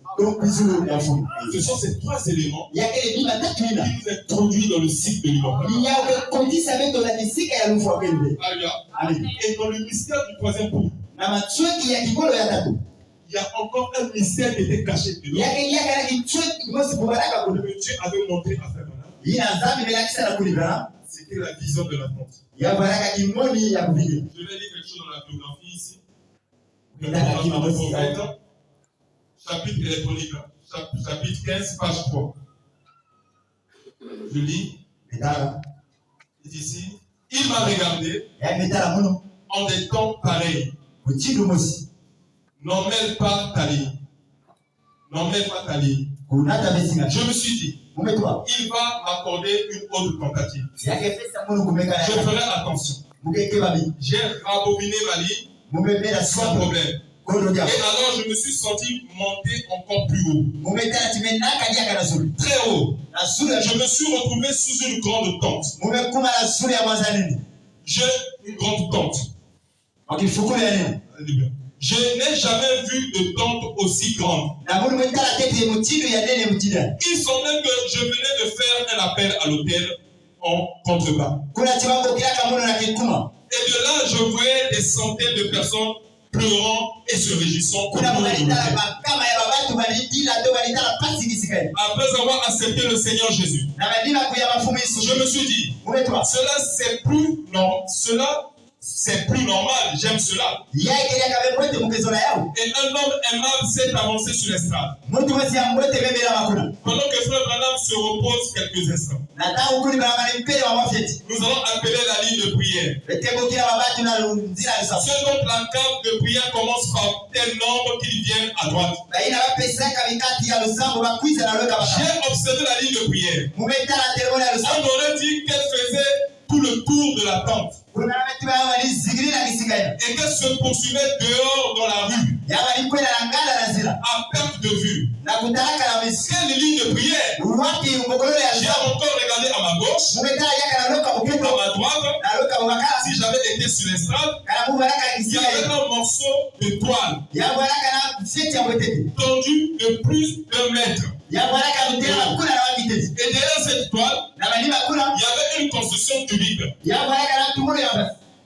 Ce sont ces 3 éléments qui nous introduisent dans le cycle de l'immortalité. Et dans le mystère du 3e problème, il y a encore un mystère qui était caché dedans. Que Dieu avait montré à Frère. C'était la vision de la tente. Je vais lire quelque chose dans la biographie ici. Chapitre électronique, chapitre 15, page 3. Je lis. Il dit ici, il m'a regardé en des temps pareils. N'en mêle pas ta ligne. N'en mêle pas ta ligne. Je me suis dit, il va m'accorder une autre tentative. Je ferai attention. J'ai rabobiné ma ligne sans problème. Et alors je me suis senti monter encore plus haut. Très haut. Je me suis retrouvé sous une grande tente. J'ai une grande tente. Je n'ai jamais vu de tente aussi grande. Il semblait que je venais de faire un appel à l'autel en contrebas. Et de là, je voyais des centaines de personnes pleurant et se réjouissant. Après avoir accepté le Seigneur Jésus, je me suis dit, c'est plus normal, j'aime cela. Et un homme aimable s'est avancé sur l'estrade. Pendant que Frère Branham se repose quelques instants, nous allons appeler la ligne de prière. Ce dont la carte de prière commence par tel nombre qu'ils viennent à droite. J'ai observé la ligne de prière. On aurait dit qu'elle faisait tout le tour de la tente. Et qu'elle se poursuivait dehors dans la rue, à perte de vue. Quelle ligne de prière! J'ai encore regardé à ma gauche, à ma droite. Si j'avais été sur l'estrade, il y avait un morceau de toile tendu de plus d'1 mètre. Et derrière cette toile, il y avait une construction cubique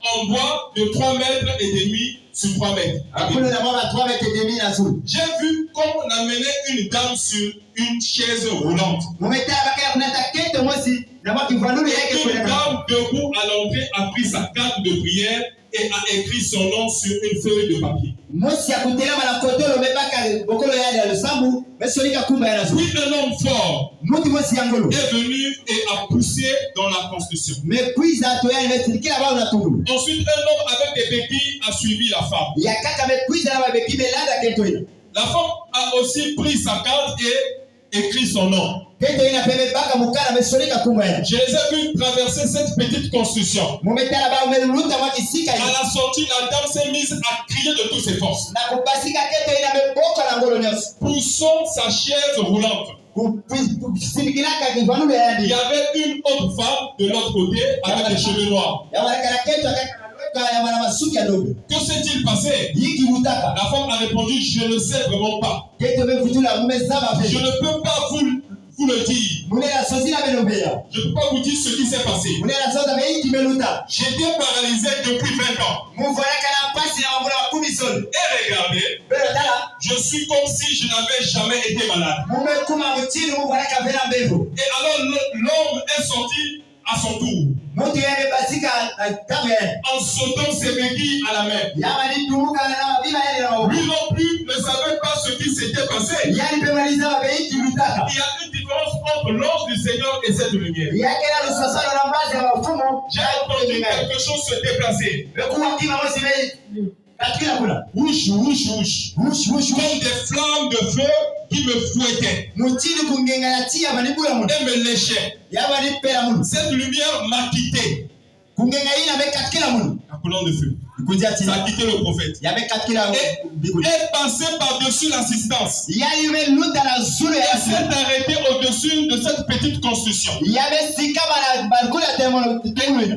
en bois de 3 mètres et demi sur 3 mètres. J'ai vu qu'on amenait une dame sur une chaise roulante. Une dame debout à l'entrée a pris sa carte de prière et a écrit son nom sur une feuille de papier. Puis un homme fort est venu et a poussé dans la construction. Ensuite, un homme avec des béquilles a suivi la femme. La femme a aussi pris sa carte et écrit son nom. Je les ai vus traverser cette petite construction. À la sortie, la dame s'est mise à crier de toutes ses forces. Poussons sa chaise roulante. Il y avait une autre femme de l'autre côté avec des cheveux noirs. Que s'est-il passé? La femme a répondu, je ne sais vraiment pas. Je ne peux pas vous le dire. Je ne peux pas vous dire ce qui s'est passé. J'étais paralysé depuis 20 ans. Et regardez, je suis comme si je n'avais jamais été malade. Et alors l'homme est sorti à son tour, en sautant ses béquilles à la main. Lui non plus ne savait pas ce qui s'était passé. Il y a une différence entre l'ange du Seigneur et cette lumière. J'ai entendu quelque chose se déplacer. Wouch, wouch, wouch. Comme des flammes de feu qui me fouettaient et me léchaient. Cette lumière m'a quitté. La colonne de feu. Ça a quitté le prophète. Et est passé par-dessus l'assistance. Et s'est arrêté au-dessus de cette petite construction.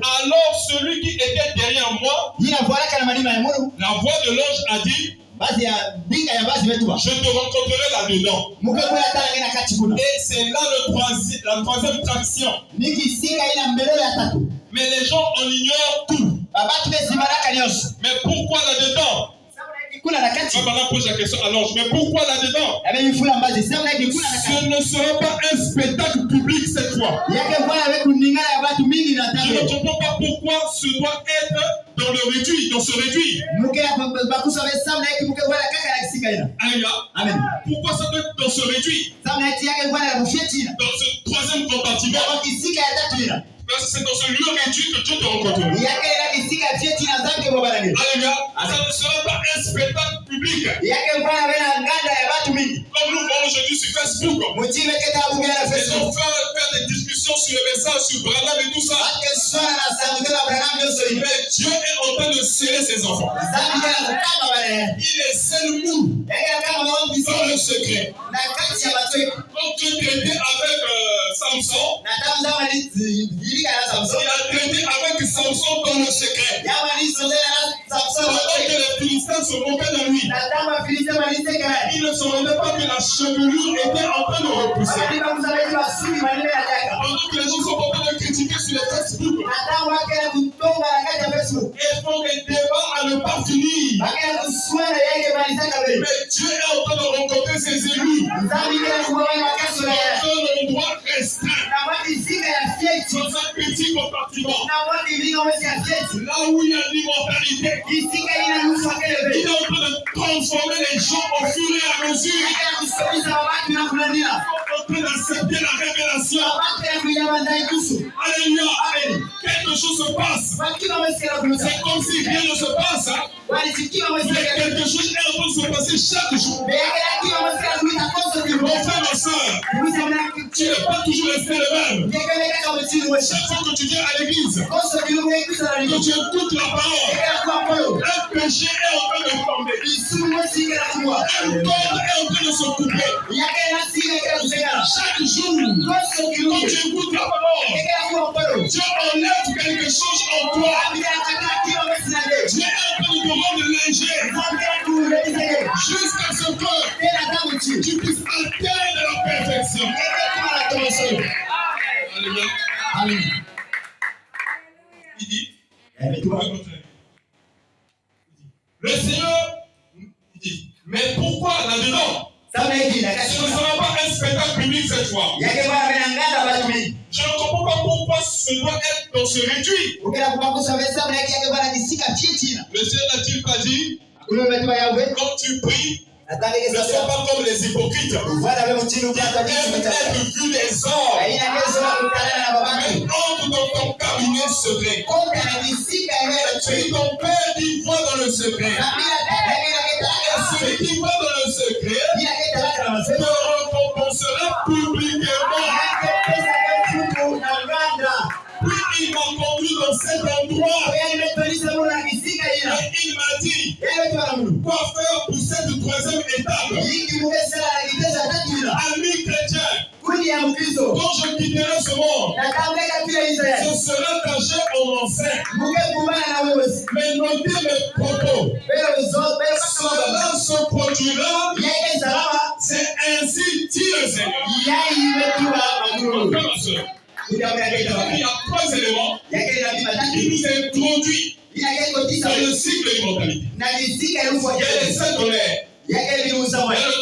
Alors celui qui était derrière moi, la voix de l'ange a dit, je te rencontrerai là-dedans. Et c'est là la troisième traction. Mais les gens en ignorent tout. Mais pourquoi là-dedans? Maintenant pose la question à l'ange. Mais pourquoi là-dedans? Ce ne sera pas un spectacle public cette fois. Je ne comprends pas pourquoi ce doit être dans le réduit, dans ce réduit. Alléluia. Amen. Pourquoi ça doit être dans ce réduit? Dans ce troisième compartiment. Parce que c'est dans ce lieu réduit que Dieu te rencontre. Alléluia. Ça ne sera pas un spectacle public. Comme nous voyons aujourd'hui sur Facebook. Les gens faire des discussions sur les messages, sur Branham et tout ça. Mais Dieu est en train de sceller ses enfants. Il est seul nous dans le secret. Quand Dieu traitait avec Samson, il a traité avec Samson dans le secret. Pendant que les Philistins se moquaient de lui, ils ne se rendaient pas que la chevelure était en train de repousser. Pendant que les gens sont en train de critiquer sur les Facebook et font des débats à ne pas finir. Mais Dieu est en train de rencontrer ses élus dans un endroit restreint, dans un petit compartiment, là où il y a l'immortalité. Il est en train de transformer les gens au fur et à mesure. Ils sont en train d'accepter la révélation. Alléluia. Quelque chose se passe. C'est comme si rien ne se passe. Mais quelque chose est en train de se passer chaque jour. Mon frère, ma soeur, tu n'es pas toujours resté le même. Chaque fois que tu viens à l'église, que tu écoutes la parole, un péché est en train de tomber. Un corps est en train de se couper. Chaque jour, quand tu écoutes la parole, Dieu enlève quelque chose en toi. Dieu est en train de te rendre léger jusqu'à ce que tu puisses atteindre la perfection. Alléluia. Il dit, le Seigneur, il dit, mais pourquoi là-dedans? Ce ne sera pas un spectacle compris cette fois. Je ne comprends pas pourquoi ce doit être dans ce réduit. Le Seigneur n'a-t-il pas dit, quand tu pries, ne sois pas comme les hypocrites. Ils aiment être vus des hommes. Mais entre dans ton cabinet secret. Celui ton Père qui voit dans le secret. Celui qui voit dans le secret te récompensera publiquement. Puis il m'a conduit dans cet endroit. Et il m'a dit, quoi faire pour cette troisième étape? Ami chrétien, quand je quitterai ce monde, je serai attaché en enceinte. Mais notez mes propos. Cela se produira. C'est ainsi dit le Seigneur. Il y a trois éléments qui nous introduisent dans le cycle de l'immortalité. Il y a les sept colères. Il y a le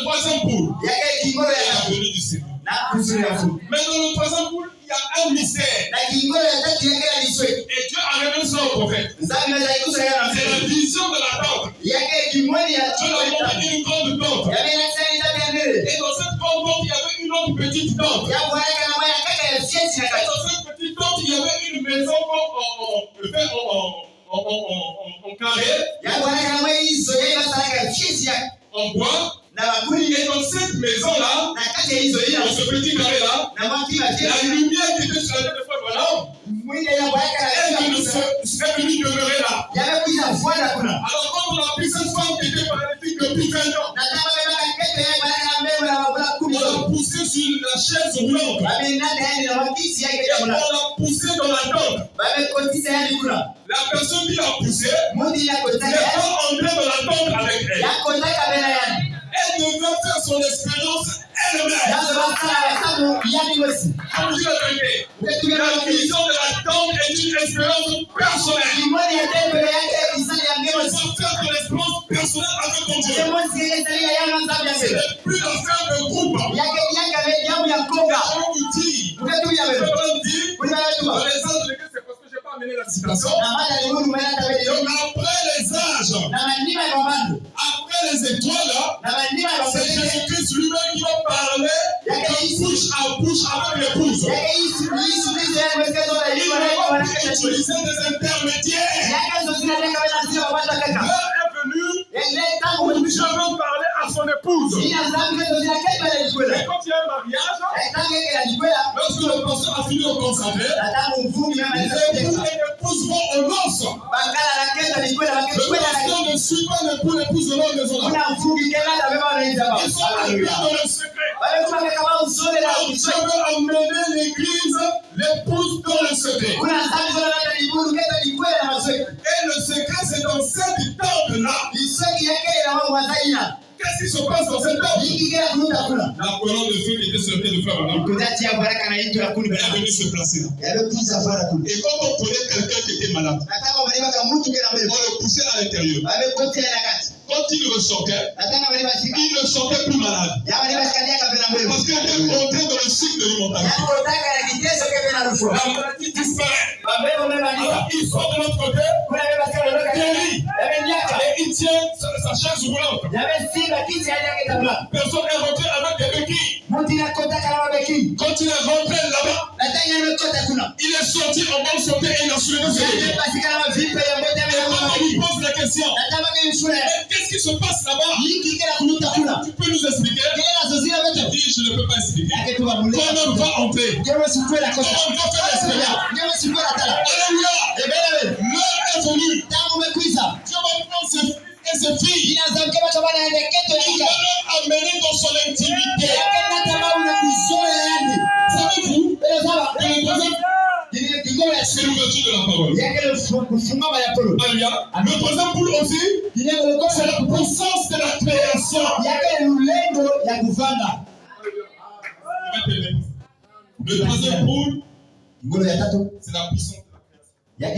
troisième poule. Il y a la venue du Seigneur. Mais dans le troisième poule, il y a un mystère. Et Dieu a révélé ça au prophète. C'est la vision de la tente. Dieu a montré une grande tente. Et dans cette grande tente, il y avait une autre petite tente. Et dans cette petite tente, il y avait une maison en carré, en bois. Et dans cette maison-là, dans ce petit carré-là, la lumière qui était sur la tête de Frère Branham est venue demeurer là. Alors quand on a pris cette femme qui était paralytique depuis 20 ans, on l'a poussée sur la chaise roulante. Et on l'a poussée dans la tente. La personne qui l'a poussée n'est pas entrée dans la tente avec elle. Elle devait faire son expérience elle-même. Comme je l'ai dit, la vision de la tente est une expérience personnelle. Tu dois faire ton expérience personnelle avec ton Dieu. Ce n'est plus l'affaire de groupe. Je vous dis, les gens de l'église, c'est parce que je n'ai pas amené la citation. Donc après les âges, après les étoiles, c'est Jésus-Christ lui-même qui va parler de bouche à bouche avec l'épouse. Il va utiliser des intermédiaires. L'heure est venue, je veux parler à son épouse. Et quand il y a un mariage, lorsque le pasteur a fini de consacrer, l'époux et l'épouse vont aux noces. Le pasteur ne suit pas l'époux et l'épouse de leur maison. Ils sont arrivés dans le secret. Je veux emmener l'église, l'épouse dans le secret. Et le secret, c'est dans cette tente-là. Qu'est-ce qui se passe dans cette tente? La colonne de feu qui était sur le pied de Frère Branham est venue se placer là. Et quand on prenait quelqu'un qui était malade, on le poussait à l'intérieur. Quand il ressortait, il ne sortait plus malade. Parce qu'il était monté dans le cycle de l'immortalité. La maladie disparaît. Alors il sort de l'autre côté, guéri, et il tient sa chaise roulante. Personne n'est rentré avec des béquilles. Quand il est rentré là-bas, il est sorti en bonne santé et il a soulevé ses béquilles. Et quand on lui pose la question, qu'est-ce qui se passe là-bas? Tu peux nous expliquer? Il dit, je ne peux pas expliquer. Comment on va entrer? Comment on va faire l'expérience? Alléluia! L'heure est venue. Dieu va prendre ses fils et ses filles. Il va leur amener dans son intimité. Savez-vous? C'est l'ouverture de la parole. Alléluia. Le troisième poule aussi, c'est la puissance de la création. Le troisième poule, c'est la puissance de la création.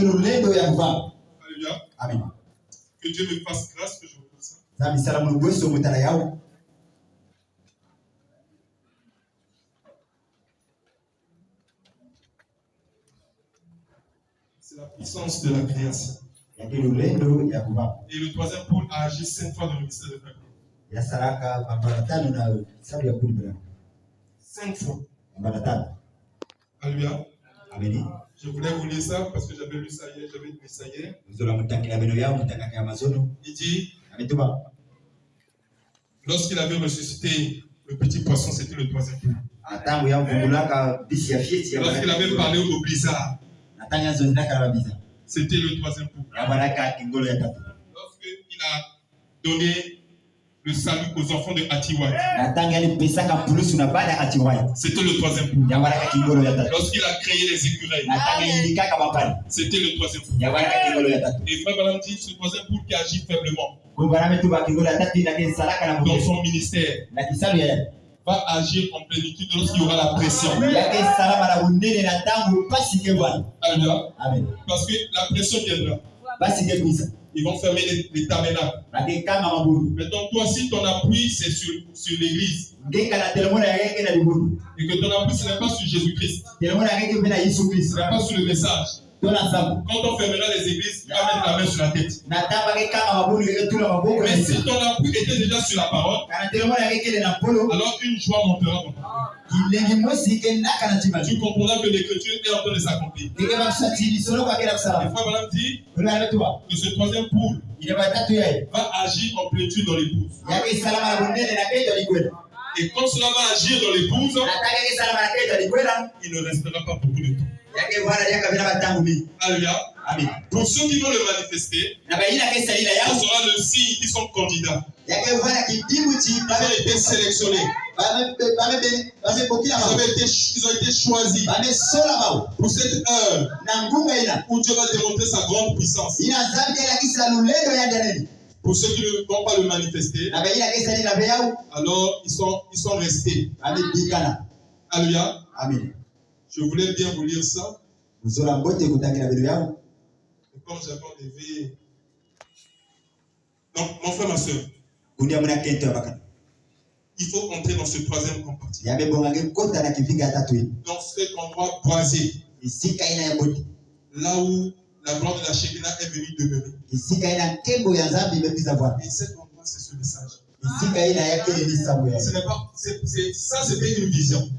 Alléluia. Amen. Que Dieu me fasse grâce que je retrouve ça. C'est la puissance de la création. Et le troisième pôle a agi 5 fois dans le ministère de Frère Claude. 5 fois. Alléluia. Je voulais vous lire ça parce que j'avais lu ça hier, j'avais lu ça hier. Il dit, lorsqu'il avait ressuscité le petit poisson, c'était le troisième pôle. Lorsqu'il avait parlé au blizzard, c'était le troisième pôle. Lorsqu'il a donné le salut aux enfants de Atiwai, c'était le troisième pôle. Lorsqu'il a créé les écureuils, c'était le troisième pôle. Et Frère Branham dit, ce troisième pôle qui agit faiblement dans son ministère va agir en plénitude lorsqu'il y aura la pression. Alléluia. Parce que la pression viendra. Ils vont fermer les tabernacles. Maintenant, toi, si ton appui c'est sur l'église, et que ton appui ce n'est pas sur Jésus-Christ, ce n'est pas sur le message, quand on fermera les églises, tu vas mettre la main sur la tête. Mais si ton appui était déjà sur la parole, alors une joie montera dans ton cœur. Tu comprendras que l'écriture est en train de s'accomplir. Et Frère Branham dit que ce troisième pôle va agir en plénitude dans l'épouse. Et quand cela va agir dans l'épouse, il ne restera pas beaucoup de temps. Alléluia. Pour ceux qui vont le manifester, ce sera le signe qu'ils sont candidats. Ils ont été sélectionnés. Ils ont été choisis pour cette heure où Dieu va démontrer sa grande puissance. Pour ceux qui ne vont pas le manifester, alors ils sont restés. Alléluia. Je voulais bien vous lire ça. Et comme j'avais enlevé. Donc, mon frère, ma soeur, il faut entrer dans ce troisième compartiment. Dans cet endroit boisé. Là où la gloire de la Shekinah est venue demeurer. Et cet endroit, c'est ce message. Ça, c'était une vision.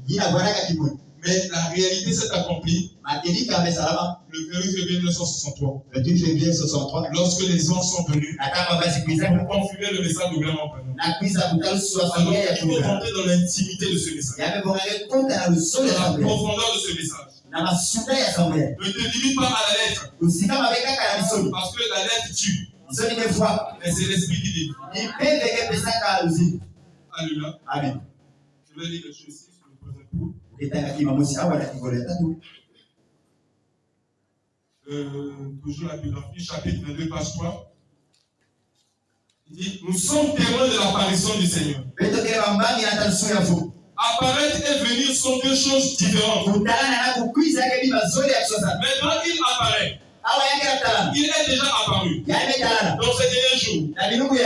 Mais la réalité s'est accomplie le 28 février 1963. Lorsque les anges sont venus pour confirmer le message de Grand Père. Alors, il faut rentrer dans l'intimité de ce message. Dans la profondeur de ce message. Ne te limite pas à la lettre. Parce que la lettre tue. Mais c'est l'esprit qui dit. Alléluia. Amen. Je vais lire quelque chose ici sur le troisième pôle. Toujours la biographie, chapitre 22, page 3. Il dit, nous sommes témoins de l'apparition du Seigneur. Apparaître et venir sont deux choses différentes. Maintenant, il apparaît. Il est déjà apparu dans ces derniers jours,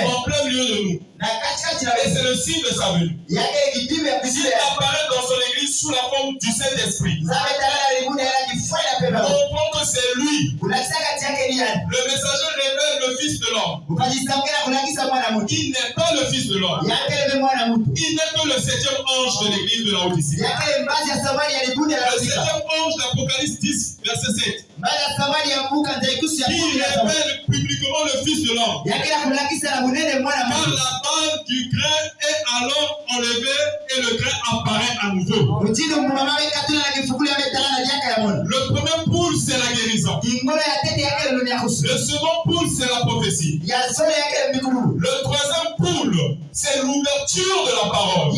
en plein milieu de nous. Et c'est le signe de sa venue. Il apparaît dans son église sous la forme du Saint-Esprit. Comprends que c'est lui. Le messager révèle le Fils de l'homme. Il n'est pas le Fils de l'homme. Il n'est que le 7e ange de l'église de la Odyssée. Le 7e ange d'Apocalypse 10, verset 7. Il révèle publiquement le Fils de l'homme. Car la balle du grain est alors enlevée et le grain apparaît à nouveau. Le premier pôle, c'est la guérison. Le second pôle, c'est la prophétie. Le troisième pôle, c'est l'ouverture de la parole.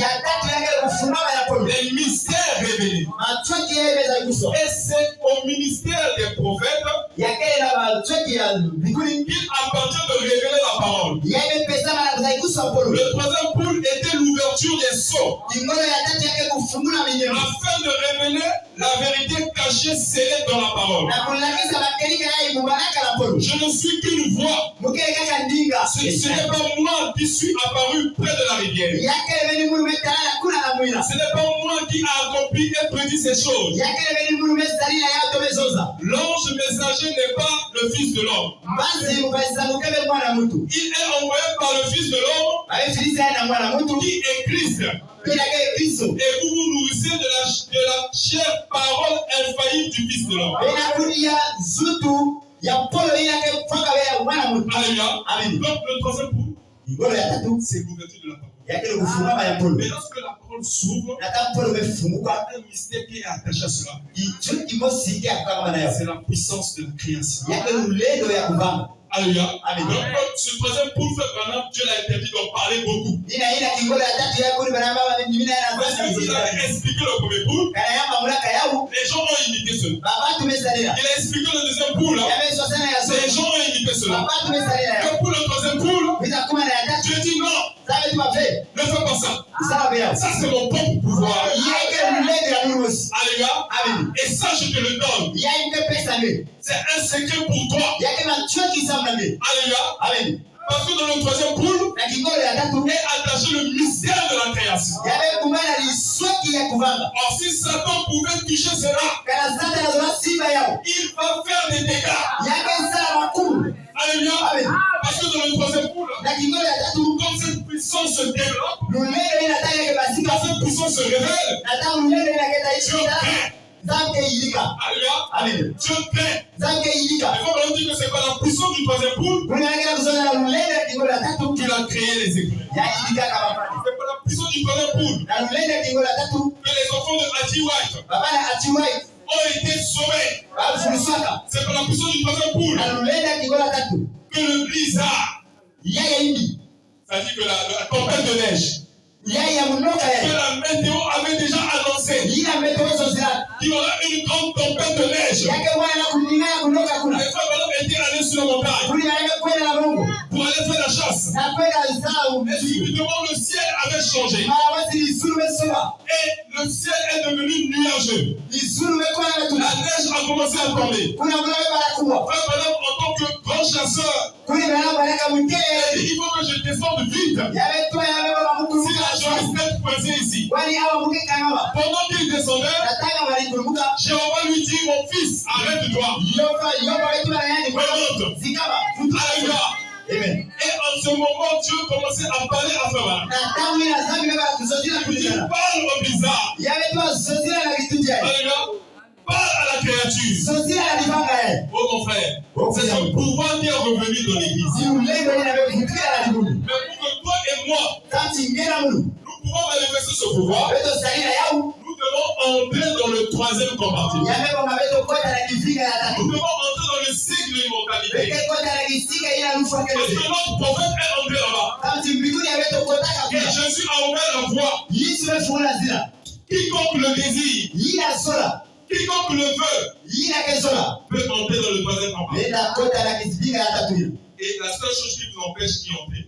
Les mystères révélés. Et c'est au ministère des prophètes qu'il appartient de révéler la parole. Le troisième pôle était l'ouverture des sceaux afin de révéler la vérité caché, scellé dans la parole. Je ne suis qu'une voix. Ce n'est pas moi qui suis apparu près de la rivière. Ce n'est pas moi qui a accompli et prédit ces choses. L'ange messager n'est pas le fils de l'homme. Il est envoyé par le fils de l'homme qui est Christ. Et vous vous nourrissez de la chère parole infaillible du fils de l'homme. Alléluia. Amen. Donc le troisième point, c'est l'ouverture de la parole. Mais lorsque la parole s'ouvre, un mystère qui est attaché à cela, c'est la puissance de la création. Alléluia. Amen. Donc, ce troisième point fait vraiment, Dieu l'a interdit d'en parler beaucoup. Parce qu'il avait expliqué le premier point, les gens ont imité cela. Il a expliqué le deuxième point, les gens ont imité cela. Et pour le troisième point, Dieu dit non. Ne fais pas ça. Ça c'est mon propre pouvoir. Alléluia. Et ça je te le donne. C'est un secret pour toi. Alléluia. Parce que dans le troisième poule, est attaché le mystère de la création. Or si Satan pouvait toucher cela, il va faire des dégâts. Alléluia. Parce que dans le troisième poule, quand cette puissance se développe, quand cette puissance se révèle, Dieu craint. Alléluia. Dieu craint. Il faut me dire que c'est pas la puissance du troisième poule qui a créé les éclairs. C'est pas la puissance du troisième poule que les enfants de Ati White ont été sauvés. C'est pas la puissance du troisième poule que le blizzard, c'est-à-dire que la tempête de neige, que la météo avait déjà annoncé qu'il y aurait une grande tempête de neige. Les femmes étaient allées sur la montagne pour aller faire la chasse. Et subitement le ciel avait changé. Et le ciel est devenu nuageux. La neige a commencé à tomber. Frère Branham, en tant que grand chasseur, il faut que je descende vite. Si la journée est coincée ici. Pendant qu'il descendait, Jéhovah lui dit, mon fils, arrête-toi. Remonte. Alléluia. Amen. Et en ce moment, Dieu commençait à parler à Fama. Il dit, parle au bizarre. Alléluia. Parle à la créature. Oh mon frère, c'est ce pouvoir qui est revenu dans l'église. Mais pour que toi et moi, nous pouvons manifester ce pouvoir, nous devons entrer dans le troisième compartiment. Nous devons entrer dans le cycle de l'immortalité. Parce que notre prophète est entré là-bas. Et Jésus a ouvert la voie. Quiconque le désire, quiconque le veut, peut entrer dans le troisième compartiment. Et la seule chose qui vous empêche d'y entrer,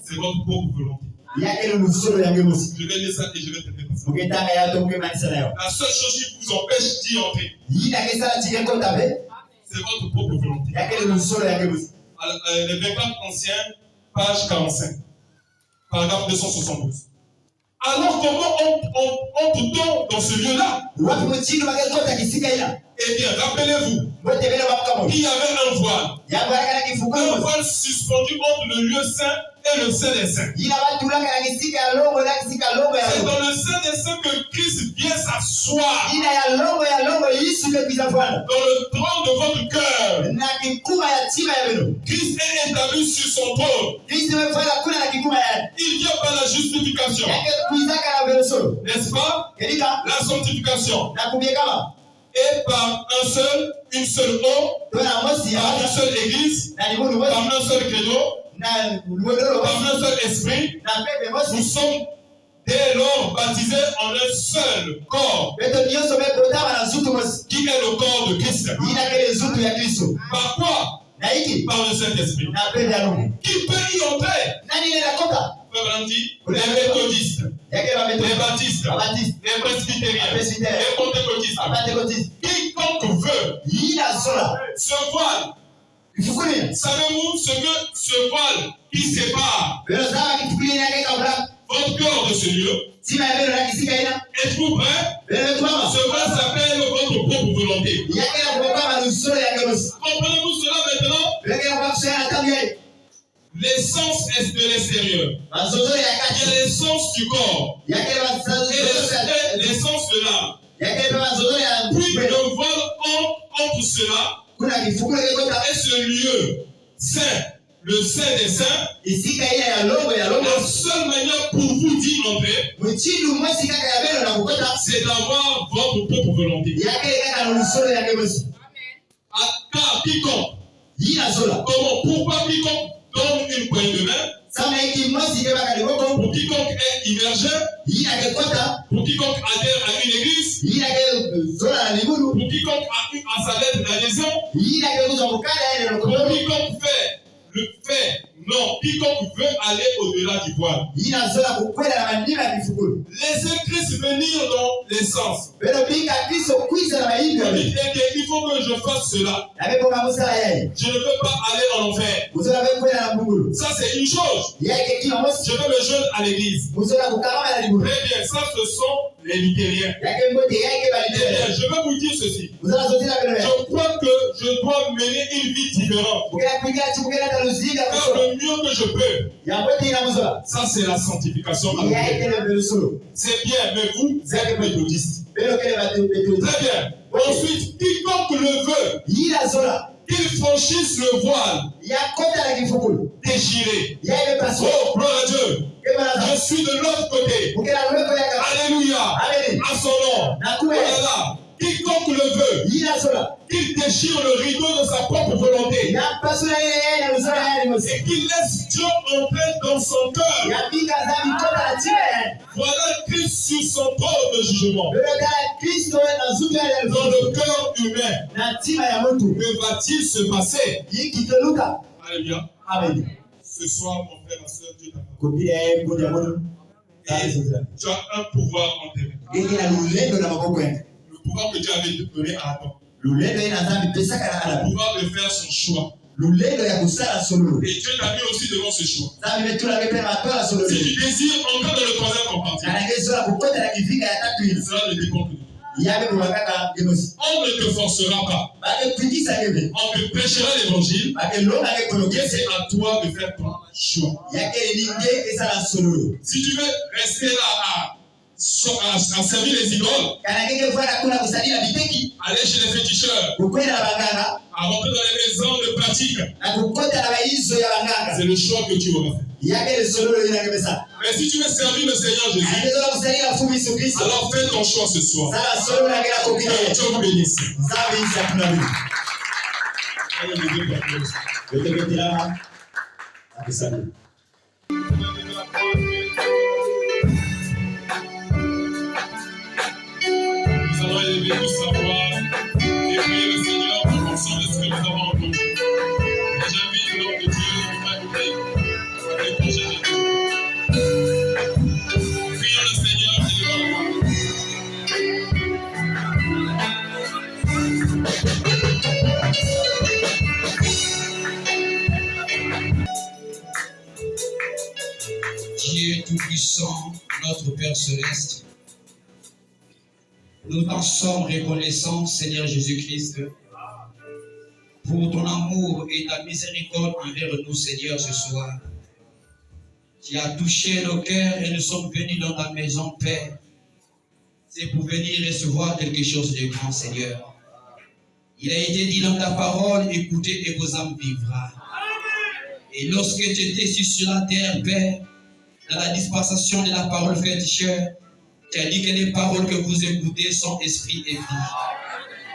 c'est votre propre volonté. Je vais dire ça et je vais te répéter ça. La seule chose qui vous empêche d'y entrer, c'est votre propre volonté. Les 24 anciens, page 45, paragraphe 272. Alors comment entre-t-on dans ce lieu-là? Eh bien, rappelez-vous qu'il y avait un voile. Un voile suspendu entre le lieu saint et le Saint des Saints. C'est dans le Saint des Saints que Christ vient s'asseoir. Dans le trône de votre cœur. Christ est établi sur son trône. Il vient par la justification. N'est-ce pas? La sanctification. Et par une seule eau, par une seule église, par un seul credo, par un seul esprit, nous sommes dès lors baptisés en un seul corps, qui est le corps de Christ. Par quoi? Par le Saint-Esprit. Qui peut y entrer? les méthodistes, les baptistes, les presbytériens, les pentecôtistes. Quiconque veut se voile. Savez-vous ce que ce voile qui sépare votre corps de ce lieu? Êtes-vous prêts? Ce voile s'appelle votre propre volonté. Comprenez-vous cela maintenant? L'essence est de l'extérieur. Il y a l'essence du corps. Et l'essence de l'âme. Puis le voile entre cela et ce lieu saint, le saint des saints. La seule manière pour vous d'y entrer, c'est d'avoir votre propre volonté. Car quiconque, comment, pourquoi quiconque donne une poignée de main, pour quiconque est immergé, pour quiconque adhère à une église, pour quiconque a sa lettre d'adhésion, pour quiconque quiconque veut aller au-delà du voile. Laissez Christ venir dans l'essence. Il faut que je fasse cela. Je ne veux pas aller en enfer. Ça c'est une chose. Je veux me joindre à l'église. Très bien, ça ce sont les luthériens. Je veux vous dire ceci. Je crois que je dois mener une vie différente. Faire le mieux que je peux. Ça c'est la sanctification. C'est bien, mais vous êtes méthodiste. Très bien. Ensuite, quiconque le veut, qu'il franchisse le voile déchiré. Oh, gloire à Dieu. Je suis de l'autre côté. Alléluia. À son nom. Voilà. Quiconque le veut, qu'il déchire le rideau de sa propre volonté et qu'il laisse Dieu entrer dans son cœur. Voilà Christ sur son trône de jugement. Dans le cœur humain, que va-t-il se passer? Alléluia. Ce soir, mon frère, ma soeur, Dieu t'a parlé. Tu as un pouvoir en tes mains. Le pouvoir que Dieu avait donné à Adam. Le pouvoir de faire son choix. Et Dieu t'a mis aussi devant ce choix. Si tu désires entrer dans le troisième compartiment, cela ne dépend que de toi. On ne te forcera pas. On te prêchera l'évangile. Et c'est à toi de faire ton choix. Si tu veux rester là à servir les idoles, aller chez les féticheurs, à rentrer dans les maisons de pratique, c'est le choix que tu auras fait. Mais si tu veux servir le Seigneur Jésus, alors fais ton choix ce soir. Que Dieu vous bénisse. Nous allons élever tous sa voix et prier le Seigneur en fonction de ce que nous avons entendu. Et j'invite le nom de Dieu de m'accueillir avec ton Jésus. Prions le Seigneur et Dieu Tout-Puissant, notre Père Céleste, nous t'en sommes reconnaissants, Seigneur Jésus-Christ, pour ton amour et ta miséricorde envers nous, Seigneur, ce soir. Tu as touché nos cœurs et nous sommes venus dans ta maison, Père. C'est pour venir recevoir quelque chose de grand, Seigneur. Il a été dit dans ta parole, écoutez et vos âmes vivra. Et lorsque tu étais ici sur la terre, Père, dans la dispensation de la parole féticheur, tu as dit que les paroles que vous écoutez sont esprit et vie.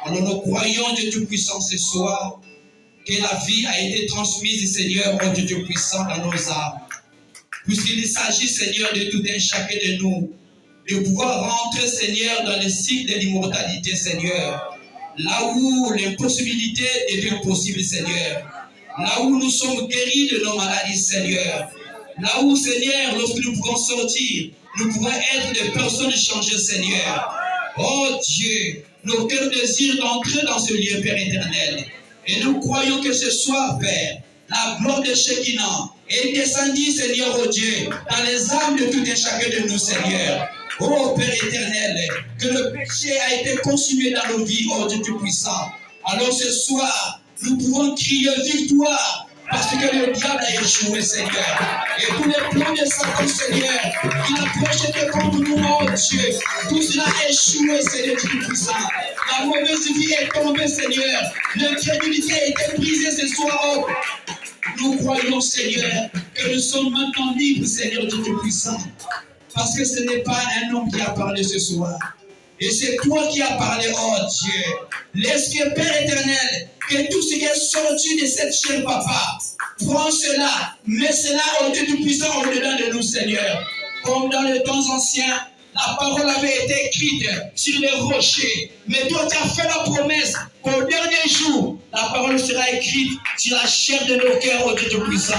Alors nous croyons, Dieu Tout-Puissant, ce soir, que la vie a été transmise, Seigneur, au Dieu Tout-Puissant, dans nos âmes. Puisqu'il s'agit, Seigneur, de tout un chacun de nous, de pouvoir rentrer, Seigneur, dans le cycle de l'immortalité, Seigneur. Là où l'impossibilité est possible, Seigneur. Là où nous sommes guéris de nos maladies, Seigneur. Là où, Seigneur, lorsque nous pouvons sortir, nous pouvons être des personnes changées, Seigneur. Oh Dieu, nos cœurs désirent d'entrer dans ce lieu, Père éternel. Et nous croyons que ce soir, Père, la gloire de Shekinah est descendue, Seigneur, oh Dieu, dans les âmes de tout et chacun de nous, Seigneur. Oh Père éternel, que le péché a été consumé dans nos vies, oh Dieu Tout-Puissant. Alors ce soir, nous pouvons crier victoire, parce que le diable a échoué, Seigneur. Et tous les plans de Satan, Seigneur, qui a projeté contre nous, oh Dieu, tout cela a échoué, Seigneur Tout-Puissant. La mauvaise vie est tombée, Seigneur. L'incrédulité a été brisée ce soir, oh. Nous croyons, Seigneur, que nous sommes maintenant libres, Seigneur Dieu Tout-Puissant. Parce que ce n'est pas un homme qui a parlé ce soir. Et c'est toi qui as parlé, oh Dieu. Laisse que, Père éternel, que tout ce qui est sorti de cette chair, papa, prends cela, mets cela au Dieu Tout-Puissant au-dedans de nous, Seigneur. Comme dans les temps anciens, la parole avait été écrite sur les rochers. Mais toi, tu as fait la promesse qu'au dernier jour, la parole sera écrite sur la chair de nos cœurs, au Dieu Tout-Puissant.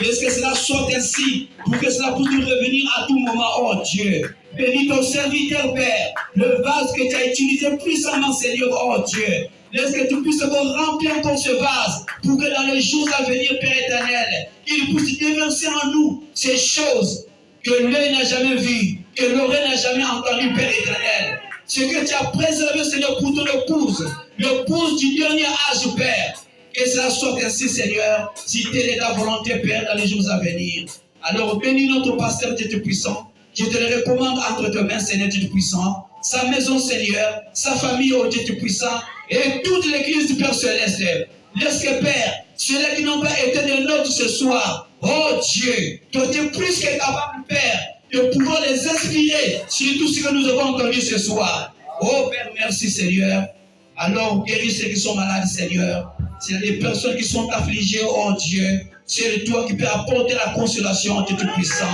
Laisse que cela soit ainsi, pour que cela puisse nous revenir à tout moment, oh Dieu. Bénis ton serviteur, Père, le vase que tu as utilisé puissamment, Seigneur, oh Dieu. Laisse que tu puisses remplir encore ce vase, pour que dans les jours à venir, Père éternel, il puisse déverser en nous ces choses que l'œil n'a jamais vues, que l'oreille n'a jamais entendues, Père éternel. Ce que tu as préservé, Seigneur, pour ton épouse, l'épouse du dernier âge, Père. Que cela soit ainsi, Seigneur, si telle est ta volonté, Père, dans les jours à venir. Alors, bénis notre pasteur Dieu Tout-Puissant. Je te le recommande entre tes mains, Seigneur Dieu Tout-Puissant. Sa maison, Seigneur, sa famille, oh Dieu Tout-Puissant, et toute l'église du Père Céleste. Laisse que, Père, ceux-là qui n'ont pas été des nôtres ce soir, oh Dieu, toi tu es plus que capable, Père, de pouvoir les inspirer sur tout ce que nous avons entendu ce soir. Oh Père, merci, Seigneur. Alors, guéris ceux qui sont malades, Seigneur. S'il y a des personnes qui sont affligées, oh Dieu, c'est toi qui peux apporter la consolation, Dieu Tout-Puissant.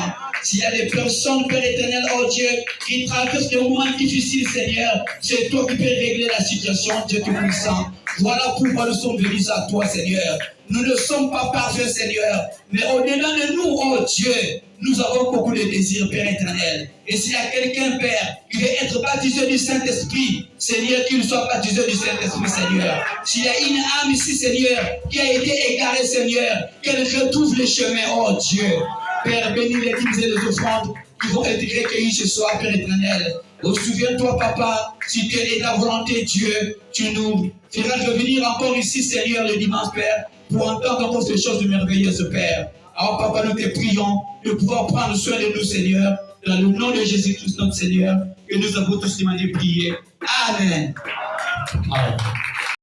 S'il y a des personnes, Père éternel, oh Dieu, qui traversent des moments difficiles, Seigneur, c'est toi qui peux régler la situation, Dieu Tout-Puissant. Voilà pourquoi nous sommes venus à toi, Seigneur. Nous ne sommes pas parfaits, Seigneur, mais au-delà de nous, oh Dieu, nous avons beaucoup de désirs, Père éternel. Et s'il y a quelqu'un, Père, qui veut être baptisé du Saint-Esprit, Seigneur, qu'il soit baptisé du Saint-Esprit, Seigneur. S'il y a une âme ici, Seigneur, qui a été égarée, Seigneur, qu'elle retrouve le chemin, oh Dieu. Père, bénis les dîmes et les offrandes qui vont être recueillies ce soir, Père éternel. Oh, souviens-toi, Papa, si telle est ta volonté, Dieu, tu nous feras revenir encore ici, Seigneur, le dimanche, Père, pour entendre encore ces choses merveilleuses, Père. Alors, Papa, nous te prions de pouvoir prendre soin de nous, Seigneur, dans le nom de Jésus-Christ, notre Seigneur, que nous avons tous demandé prier. Amen. Amen.